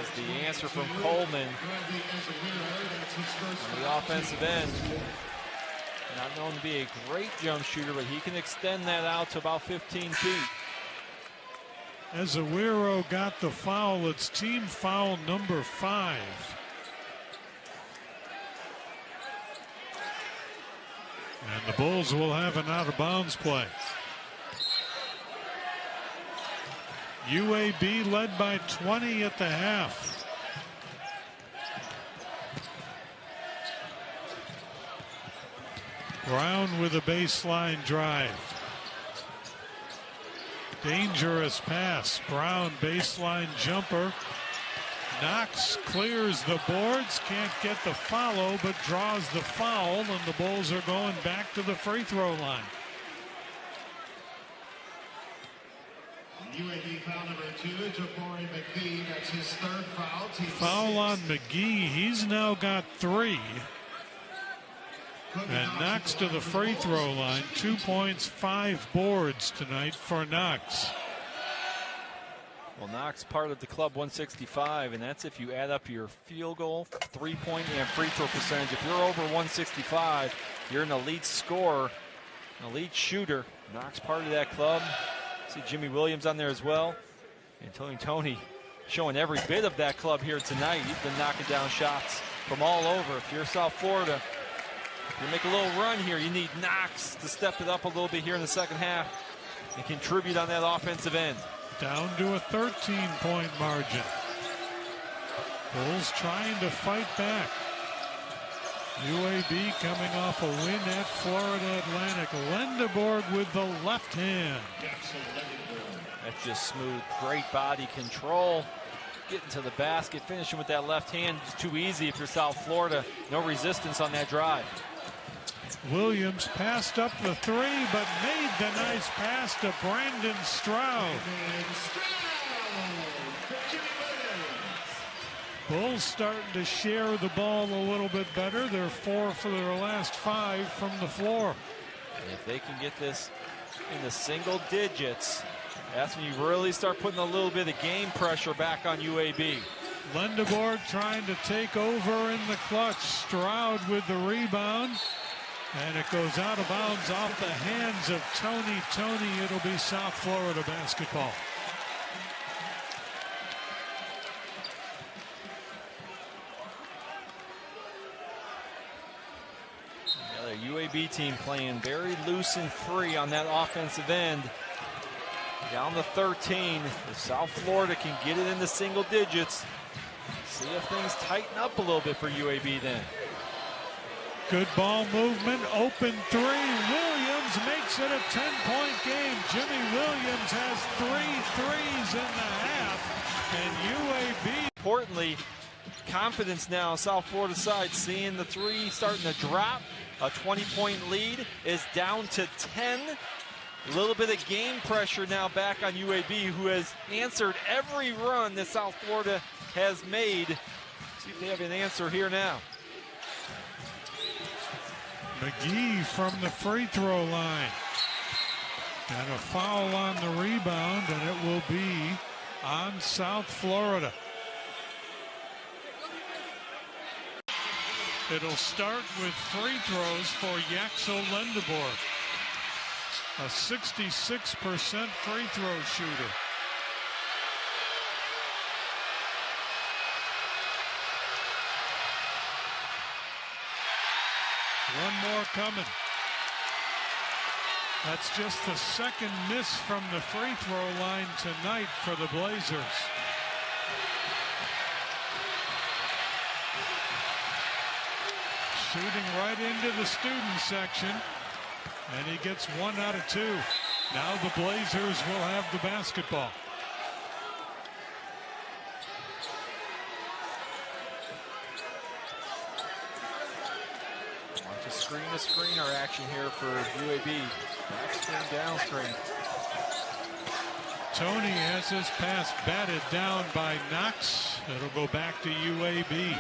As The answer from Coleman on the offensive end. Not known to be a great jump shooter, but he can extend that out to about 15 feet. Azuero got the foul. It's team foul number 5. And the Bulls will have an out-of-bounds play. UAB led by 20 at the half. Brown with a baseline drive. Dangerous pass. Brown baseline jumper. Knox clears the boards, can't get the follow, but draws the foul, and the Bulls are going back to the free throw line. UAB foul number 2, Jabari McGee. That's his 3rd foul. Foul on McGee. He's now got 3. And Knox to the free throw line. 2 points, 5 boards tonight for Knox. Well, Knox part of the club 165, and that's if you add up your field goal, 3-point, and free throw percentage. If you're over 165, you're an elite scorer, an elite shooter. Knox part of that club. See Jimmy Williams on there as well. And Tony showing every bit of that club here tonight. He's been knocking down shots from all over. If you're South Florida, if you make a little run here, you need Knox to step it up a little bit here in the second half and contribute on that offensive end. Down to a 13-point margin. Bulls trying to fight back. UAB coming off a win at Florida Atlantic. Lendeborg with the left hand. That's just smooth, great body control. Getting to the basket, finishing with that left hand. It's too easy if you're South Florida. No resistance on that drive. Williams passed up the 3, but made the nice pass to Brandon Stroud. Bulls starting to share the ball a little bit better. They're 4 for their last 5 from the floor. And if they can get this in the single digits, that's when you really start putting a little bit of game pressure back on UAB. Lendeborg trying to take over in the clutch. Stroud with the rebound. And it goes out of bounds off the hands of Tony. It'll be South Florida basketball. The UAB team playing very loose and free on that offensive end. Down to 13. If South Florida can get it in the single digits, see if things tighten up a little bit for UAB then. Good ball movement, open 3. Williams makes it a 10-point game. Jimmy Williams has 3 threes in the half, and UAB. Importantly, confidence now, South Florida side, seeing the 3 starting to drop. A 20-point lead is down to 10. A little bit of game pressure now back on UAB, who has answered every run that South Florida has made. See if they have an answer here now. McGee from the free throw line. And a foul on the rebound, and it will be on South Florida. It'll start with free throws for Yaxel Lendeborg. A 66% free throw shooter. One more coming. That's just the second miss from the free throw line tonight for the Blazers. Shooting right into the student section. And he gets 1 out of 2. Now the Blazers will have the basketball. Screener action here for UAB. Back screen, down screen. Tony has his pass batted down by Knox. It'll go back to UAB.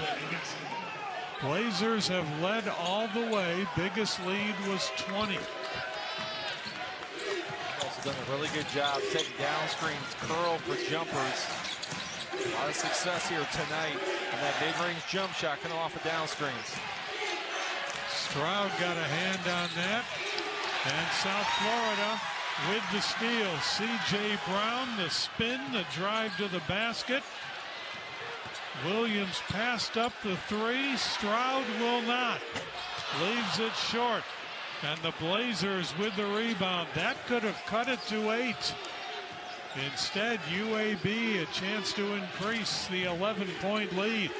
Blazers have led all the way. Biggest lead was 20. Also done a really good job setting down screens, curl for jumpers. A lot of success here tonight. And that mid-range jump shot coming off of down screens. Stroud got a hand on that. And South Florida with the steal. C.J. Brown, the spin, the drive to the basket. Williams passed up the three. Stroud will not. Leaves it short. And the Blazers with the rebound. That could have cut it to 8. Instead, UAB a chance to increase the 11-point lead.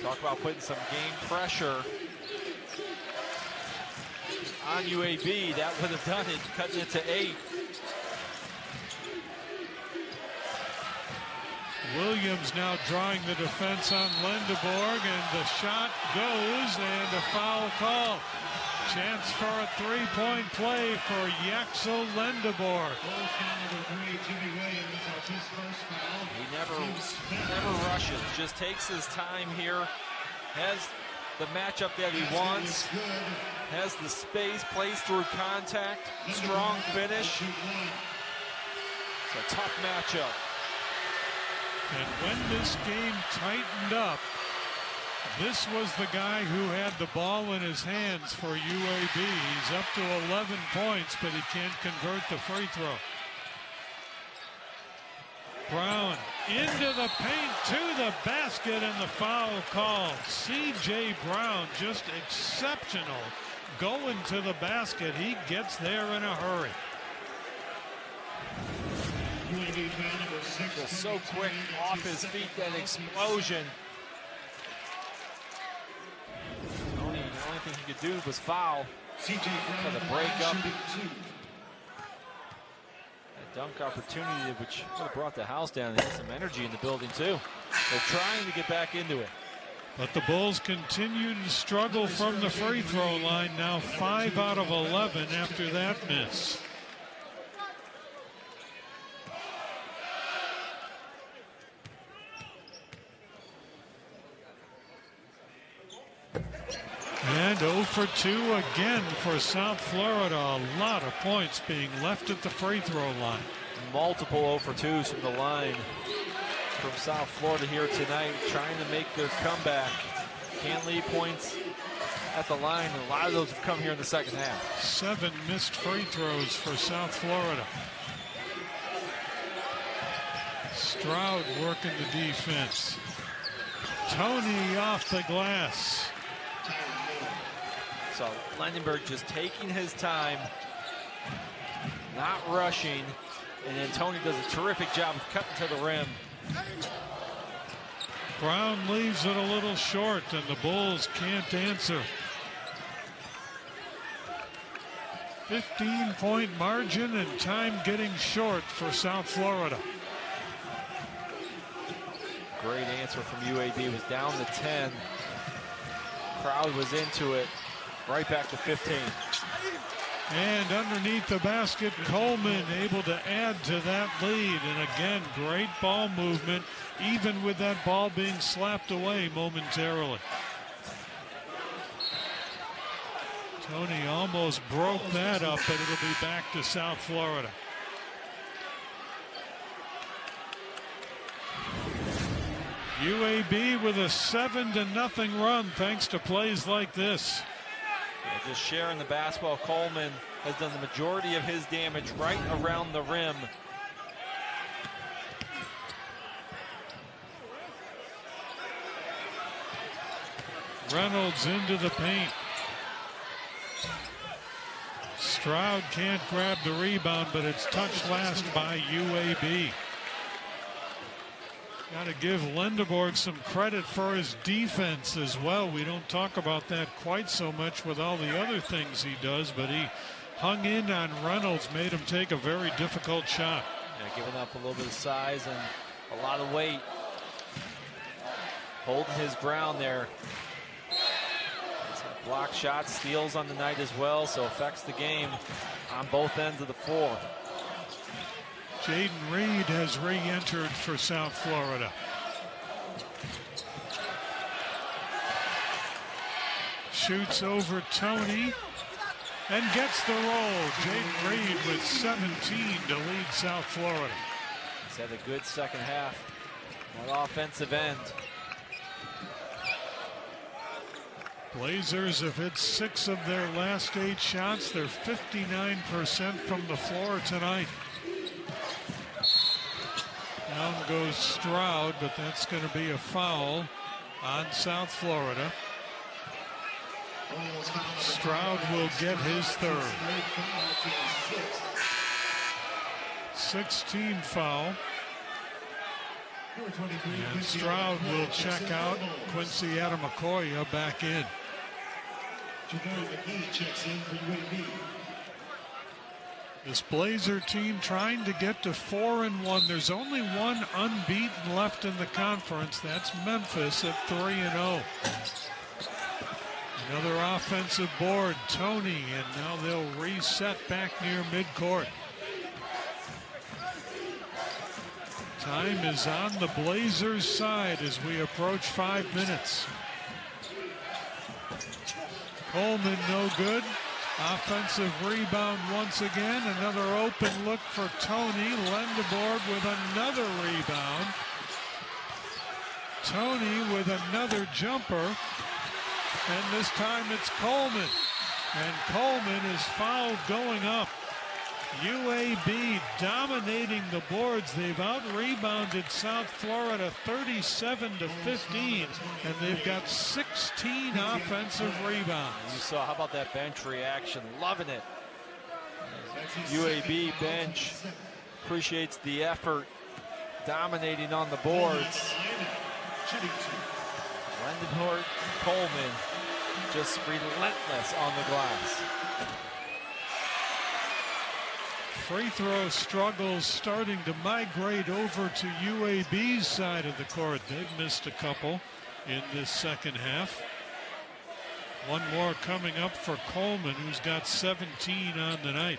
Talk about putting some game pressure on UAB. That would have done it, cutting it to 8. Williams now drawing the defense on Lindeborg, and the shot goes, and a foul call. Chance for a three-point play for Yaxel Lindeborg. He never rushes, just takes his time here, has the matchup that he wants, has the space, plays through contact, strong finish. It's a tough matchup. And when this game tightened up, this was the guy who had the ball in his hands for UAB. He's up to 11 points, but he can't convert the free throw. Brown into the paint, to the basket, and the foul call. C.J. Brown, just exceptional. Going to the basket, he gets there in a hurry. Was so quick off his feet, that explosion. The only thing he could do was foul. For the breakup. A dunk opportunity which would have brought the house down and had some energy in the building too. They're trying to get back into it. But the Bulls continue to struggle from the free throw line. Now 5 out of 11 after that miss. And 0 for 2 again for South Florida. A lot of points being left at the free throw line. Multiple 0 for 2s from the line from South Florida here tonight, trying to make their comeback. Can't leave points at the line, and a lot of those have come here in the second half. 7 missed free throws for South Florida. Stroud working the defense. Tony off the glass. So Lindenberg just taking his time, not rushing, and then Tony does a terrific job of cutting to the rim. Brown leaves it a little short, and the Bulls can't answer. 15-point margin and time getting short for South Florida. Great answer from UAB. Was down to 10. Crowd was into it. Right back to 15. And underneath the basket, Coleman able to add to that lead. And again, great ball movement, even with that ball being slapped away momentarily. Tony almost broke that up, but it'll be back to South Florida. UAB with a 7-0 run thanks to plays like this. Yeah, just sharing the basketball. Coleman has done the majority of his damage right around the rim. Reynolds into the paint. Stroud can't grab the rebound, but it's touched last by UAB. Got to give Lindeborg some credit for his defense as well. We don't talk about that quite so much with all the other things he does, but he hung in on Reynolds, made him take a very difficult shot. Yeah, giving up a little bit of size and a lot of weight. Holding his ground there. Block shots, steals on the night as well, so affects the game on both ends of the floor. Jaden Reed has re-entered for South Florida. Shoots over Tony and gets the roll. Jaden Reed with 17 to lead South Florida. He's had a good second half on offensive end. Blazers have hit 6 of their last 8 shots. They're 59% from the floor tonight. Down goes Stroud, but that's going to be a foul on South Florida. Stroud will get his third. 16 foul. And Stroud will check out. Quincy Adamakoya back in. Checks in for UAB. This Blazer team trying to get to 4-1. There's only one unbeaten left in the conference. That's Memphis at 3-0. Another offensive board, Tony, and now they'll reset back near midcourt. Time is on the Blazers' side as we approach 5 minutes. Coleman no good. Offensive rebound once again. Another open look for Tony. Lendeborg with another rebound. Tony with another jumper. And this time it's Coleman. And Coleman is fouled going up. UAB dominating the boards. They've out-rebounded South Florida 37-15, and they've got 16 offensive rebounds. You saw, how about that bench reaction? Loving it. UAB bench appreciates the effort, dominating on the boards. Lendeborg, Coleman, just relentless on the glass. Free throw struggles starting to migrate over to UAB's side of the court. They've missed a couple in this second half. One more coming up for Coleman, who's got 17 on the night.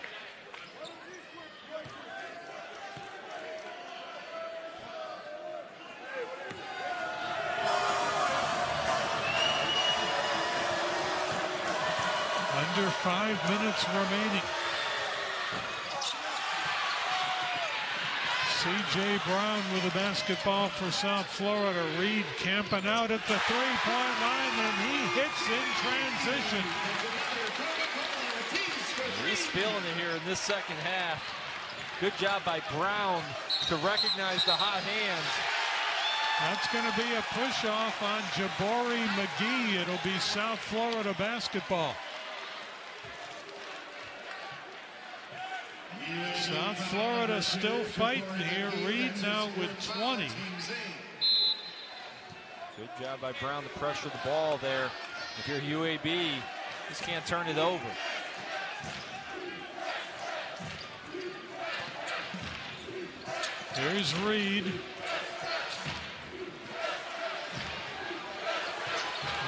Under 5 minutes remaining. C.J. Brown with the basketball for South Florida. Reed camping out at the three-point line, and he hits in transition. He's feeling it here in this second half. Good job by Brown to recognize the hot hand. That's going to be a push-off on Jabari McGee. It'll be South Florida basketball. South Florida still fighting here. Reed now with 20. Good job by Brown to pressure the ball there. If you're UAB, just can't turn it over. Here's Reed.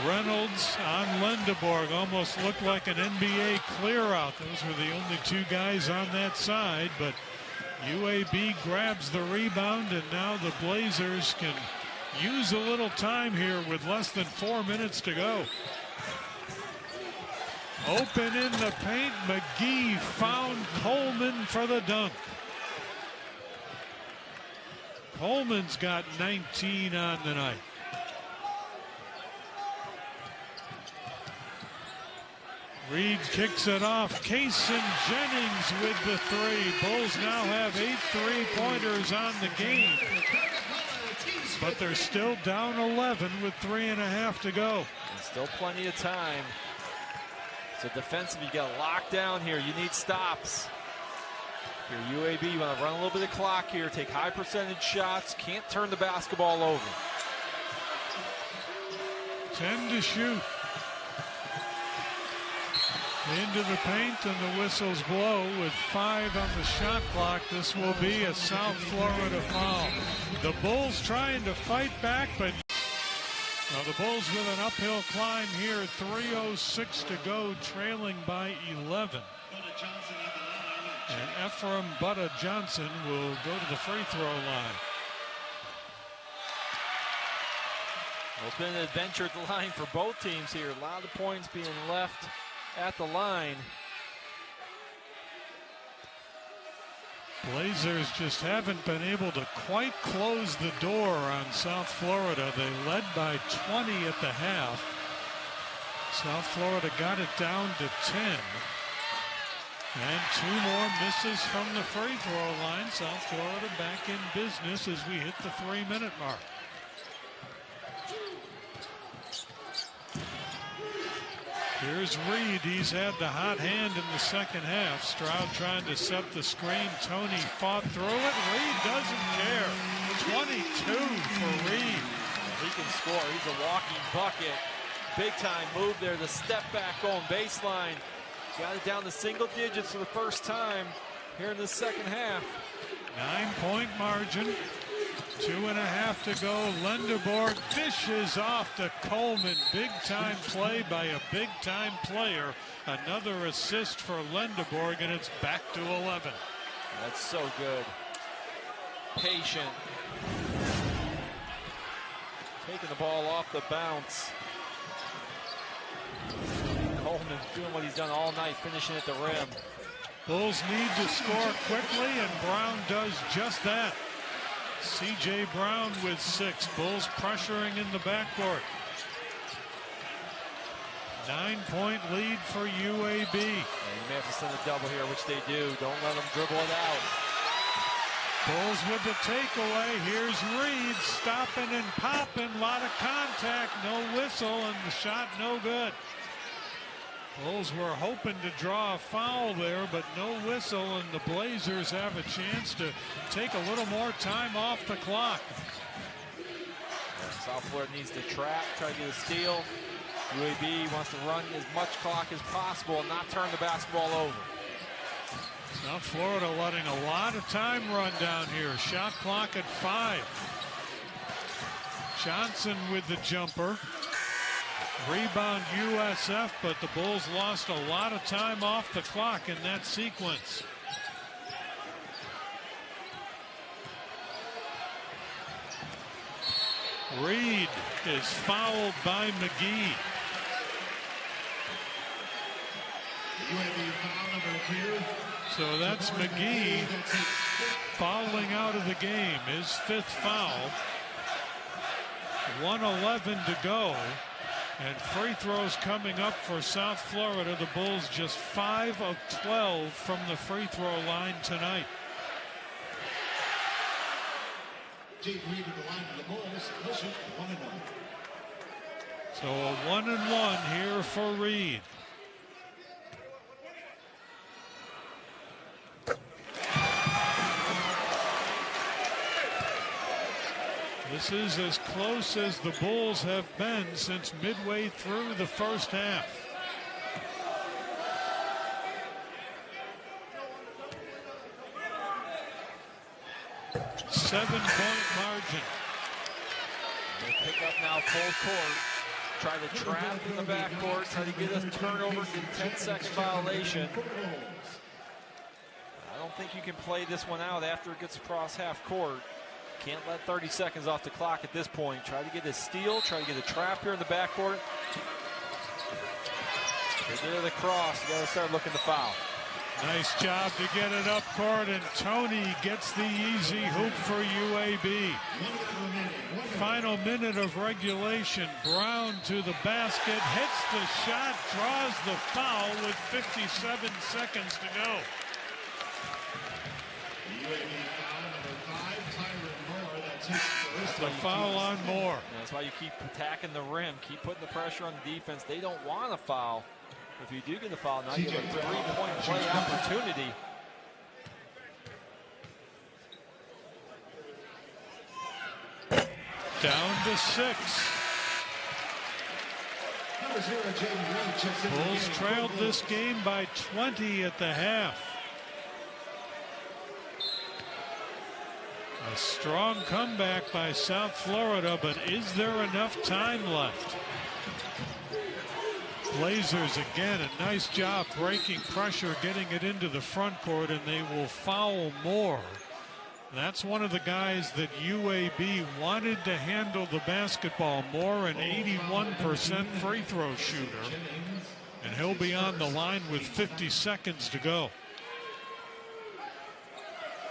Reynolds on Lendeborg. Almost looked like an NBA clear out. Those were the only 2 guys on that side, but UAB grabs the rebound, and now the Blazers can use a little time here with less than 4 minutes to go. Open in the paint. McGee found Coleman for the dunk. Coleman's got 19 on the night. Reed kicks it off. Kaysen Jennings with the 3. Bulls now have 8 3-pointers on the game. But they're still down 11 with 3.5 to go. And still plenty of time. So defensive, you got to lock down here. You need stops. If you're UAB, you want to run a little bit of clock here. Take high percentage shots. Can't turn the basketball over. 10 to shoot. Into the paint, and the whistles blow with 5 on the shot clock. This will be a South Florida foul. The Bulls trying to fight back, but the Bulls with an uphill climb here. 3:06 to go, trailing by 11. And Ephraim Butta Johnson will go to the free throw line. Well, it's been an adventure at the line for both teams here. A lot of points being left at the line. Blazers just haven't been able to quite close the door on South Florida. They led by 20 at the half. South Florida got it down to 10. And 2 more misses from the free throw line. South Florida back in business as we hit the 3-minute mark. Here's Reed. He's had the hot hand in the second half. Stroud trying to set the screen. Tony fought through it. Reed doesn't care. 22 for Reed. He can score. He's a walking bucket. Big time move there. The step back going baseline. Got it down to single digits for the first time here in the second half. 9-point margin. 2.5 to go. Lenderborg dishes off to Coleman. Big time play by a big time player. Another assist for Lenderborg, and it's back to 11. That's so good. Patient. Taking the ball off the bounce. Coleman's doing what he's done all night, finishing at the rim. Bulls need to score quickly, and Brown does just that. C.J. Brown with 6. Bulls pressuring in the backcourt. 9-point lead for UAB. And you may have to send a double here, which they do. Don't let them dribble it out. Bulls with the takeaway. Here's Reed stopping and popping. A lot of contact. No whistle, and the shot no good. Bulls were hoping to draw a foul there, but no whistle, and the Blazers have a chance to take a little more time off the clock. South Florida needs to trap, try to get a steal. UAB wants to run as much clock as possible and not turn the basketball over. South Florida letting a lot of time run down here. Shot clock at 5. Johnson with the jumper. Rebound USF, but the Bulls lost a lot of time off the clock in that sequence. Reed is fouled by McGee. So that's McGee fouling out of the game. His 5th foul. 1:11 to go. And free throws coming up for South Florida. The Bulls just 5 of 12 from the free throw line tonight. Jake Reed at the line for the Bulls. He'll shoot 1-1. So a 1-1 here for Reed. This is as close as the Bulls have been since midway through the first half. Seven-point margin. They pick up now full court. Try to trap in the backcourt. Try to get a turnover. Get a 10-second violation. I don't think you can play this one out after it gets across half court. Can't let 30 seconds off the clock at this point. Try to get a steal. Try to get a trap here in the backcourt. Get rid of the cross. You got to start looking to foul. Nice job to get it up court, and Tony gets the easy hoop for UAB. Final minute of regulation. Brown to the basket, hits the shot, draws the foul with 57 seconds to go. The foul on Moore. That's why you keep attacking the rim, keep putting the pressure on the defense. They don't want a foul. If you do get the foul, now you have a 3-point play opportunity. Down to 6. Bulls trailed this game by 20 at the half. A strong comeback by South Florida, but is there enough time left? Blazers again, a nice job breaking pressure, getting it into the front court, and they will foul Moore. That's one of the guys that UAB wanted to handle the basketball. Moore, an 81% free throw shooter, and he'll be on the line with 50 seconds to go.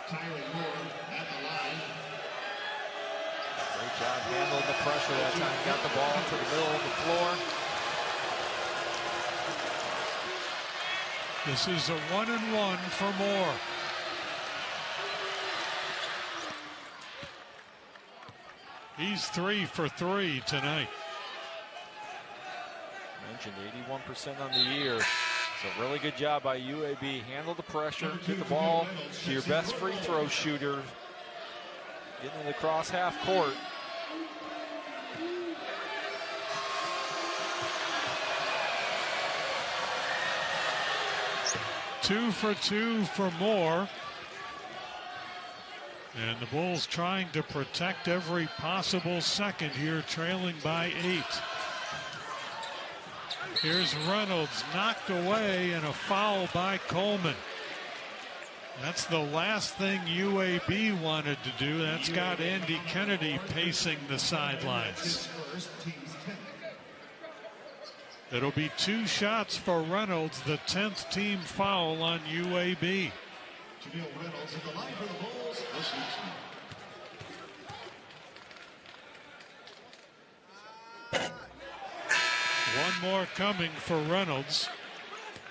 Tyron Moore at the line. Great job handling the pressure that time. Got the ball to the middle of the floor. This is a 1-and-1 for Moore. He's 3 for 3 tonight. Mentioned 81% on the year. It's a really good job by UAB. Handle the pressure, get the ball to your best free throw shooter. Getting it across half court. Two for 2 for Moore. And the Bulls trying to protect every possible second here, trailing by 8. Here's Reynolds, knocked away, and a foul by Coleman. That's the last thing UAB wanted to do. That's got Andy Kennedy pacing the sidelines. It'll be 2 shots for Reynolds, the 10th team foul on UAB. Reynolds at the line for the Bulls. One more coming for Reynolds,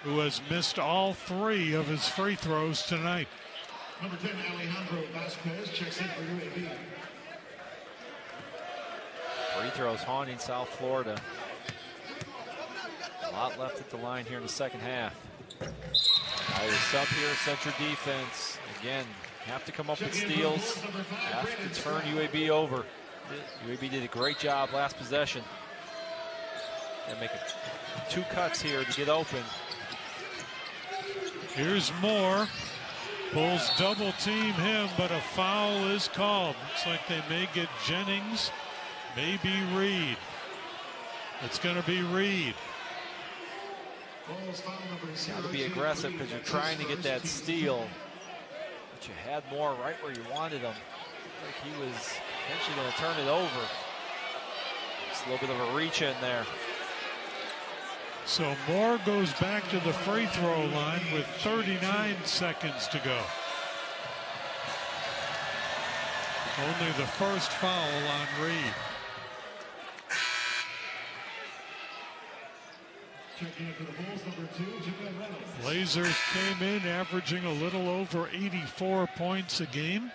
who has missed all 3 of his free throws tonight. Number 10, Alejandro Vasquez checks in for UAB. Free throws haunting South Florida. A lot left at the line here in the second half. Nice up here, central defense. Again, have to come up with steals. Have to turn UAB over. UAB did a great job last possession. And make 2 cuts here to get open. Here's Moore. Bulls double team him, but a foul is called. Looks like they may get Jennings, maybe Reed. It's going to be Reed. Got to be aggressive because you're trying to get that steal. But you had Moore right where you wanted him. Like he was potentially going to turn it over. Just a little bit of a reach in there. So Moore goes back to the free throw line with 39 seconds to go. Only the first foul on Reed. Blazers came in averaging a little over 84 points a game.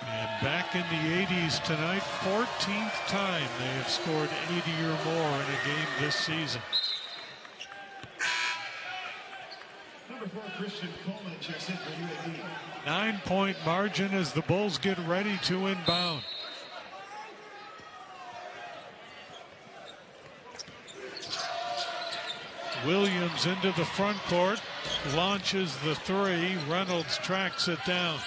And back in the 80s tonight, 14th time they have scored 80 or more in a game this season. Number 4, Christian Coleman checks in for UAB. 9-point margin as the Bulls get ready to inbound. Williams into the front court, launches the 3. Reynolds tracks it down.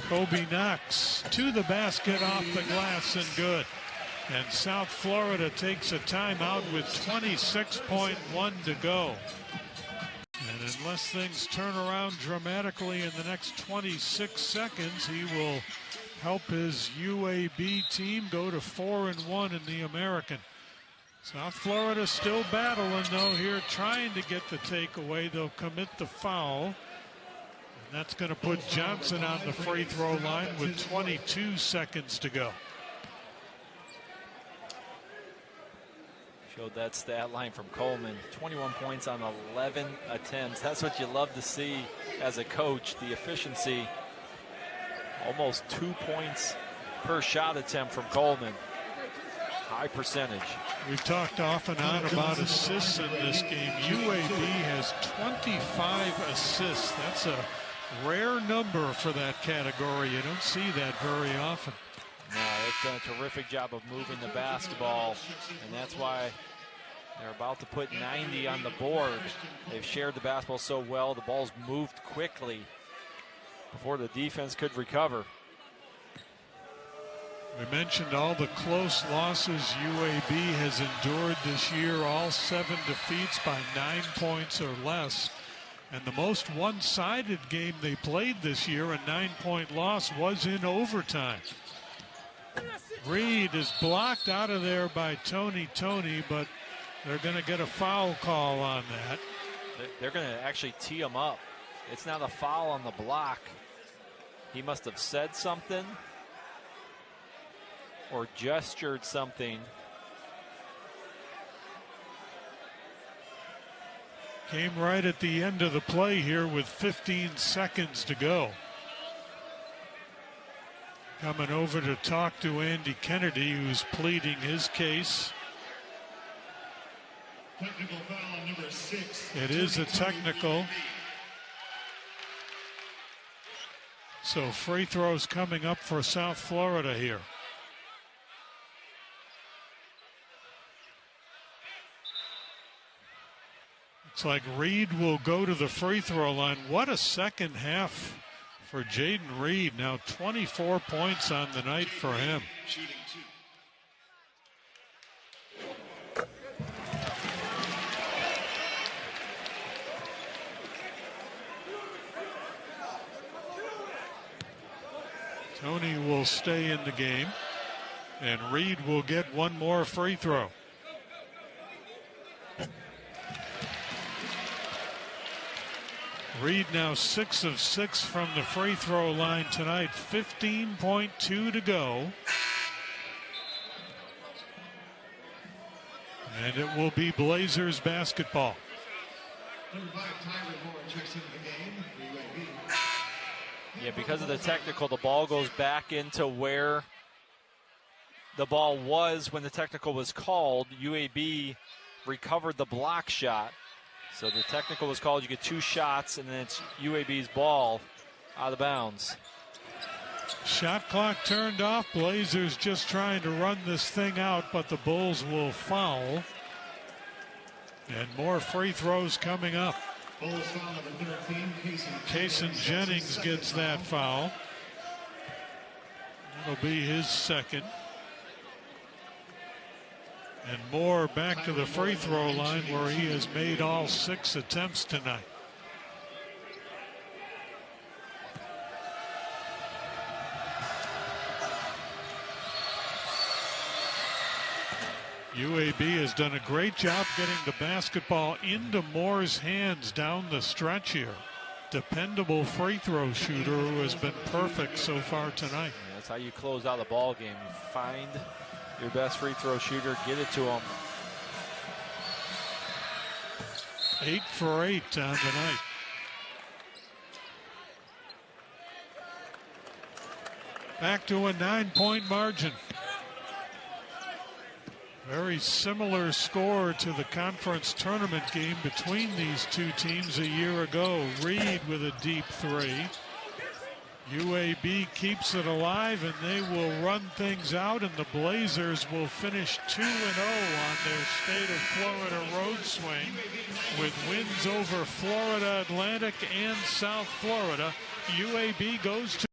Kobe Knox to the basket, off the glass, and good. And South Florida takes a timeout with 26.1 to go. And unless things turn around dramatically in the next 26 seconds, he will help his UAB team go to 4-1 in the American. South Florida still battling, though, here, trying to get the takeaway. They'll commit the foul. And that's going to put Johnson on the free throw line with 22 seconds to go. Showed that stat line from Coleman. 21 points on 11 attempts. That's what you love to see as a coach, the efficiency. Almost 2 points per shot attempt from Coleman. High percentage. We've talked off and on about assists in this game. UAB has 25 assists. That's a rare number for that category. You don't see that very often. No, they've done a terrific job of moving the basketball, and that's why they're about to put 90 on the board. They've shared the basketball so well. The ball's moved quickly before the defense could recover. We mentioned all the close losses UAB has endured this year, all 7 defeats by 9 points or less. And the most one-sided game they played this year, a 9-point loss, was in overtime. Reed is blocked out of there by Tony, but they're going to get a foul call on that. They're going to actually tee him up. It's not a foul on the block. He must have said something or gestured something. Came right at the end of the play here with 15 seconds to go. Coming over to talk to Andy Kennedy, who's pleading his case. Technical foul on number 6. It is a technical. So free throws coming up for South Florida here. It's like Reed will go to the free throw line. What a second half for Jaden Reed. Now 24 points on the night for him. Shooting 2. Tony will stay in the game, and Reed will get one more free throw. Reed now 6 of 6 from the free throw line tonight. 15.2 to go. And it will be Blazers basketball. Number 5, Tyler Moore checks into the game for UAB. Yeah, because of the technical, the ball goes back into where the ball was when the technical was called. UAB recovered the block shot. So the technical was called. You get 2 shots, and then it's UAB's ball out of bounds. Shot clock turned off. Blazers just trying to run this thing out, but the Bulls will foul. And more free throws coming up. Bulls foul number 13, Kaysen Jennings gets that foul. That'll be his second. And Moore back to the free throw line where he has made all 6 attempts tonight. UAB has done a great job getting the basketball into Moore's hands down the stretch here. Dependable free throw shooter who has been perfect so far tonight. Yeah, that's how you close out the ball game. You find your best free throw shooter, get it to him. 8 for 8 on the night. Back to a 9-point margin. Very similar score to the conference tournament game between these two teams a year ago. Reed with a deep 3. UAB keeps it alive, and they will run things out, and the Blazers will finish 2-0 on their State of Florida road swing with wins over Florida Atlantic and South Florida. UAB goes to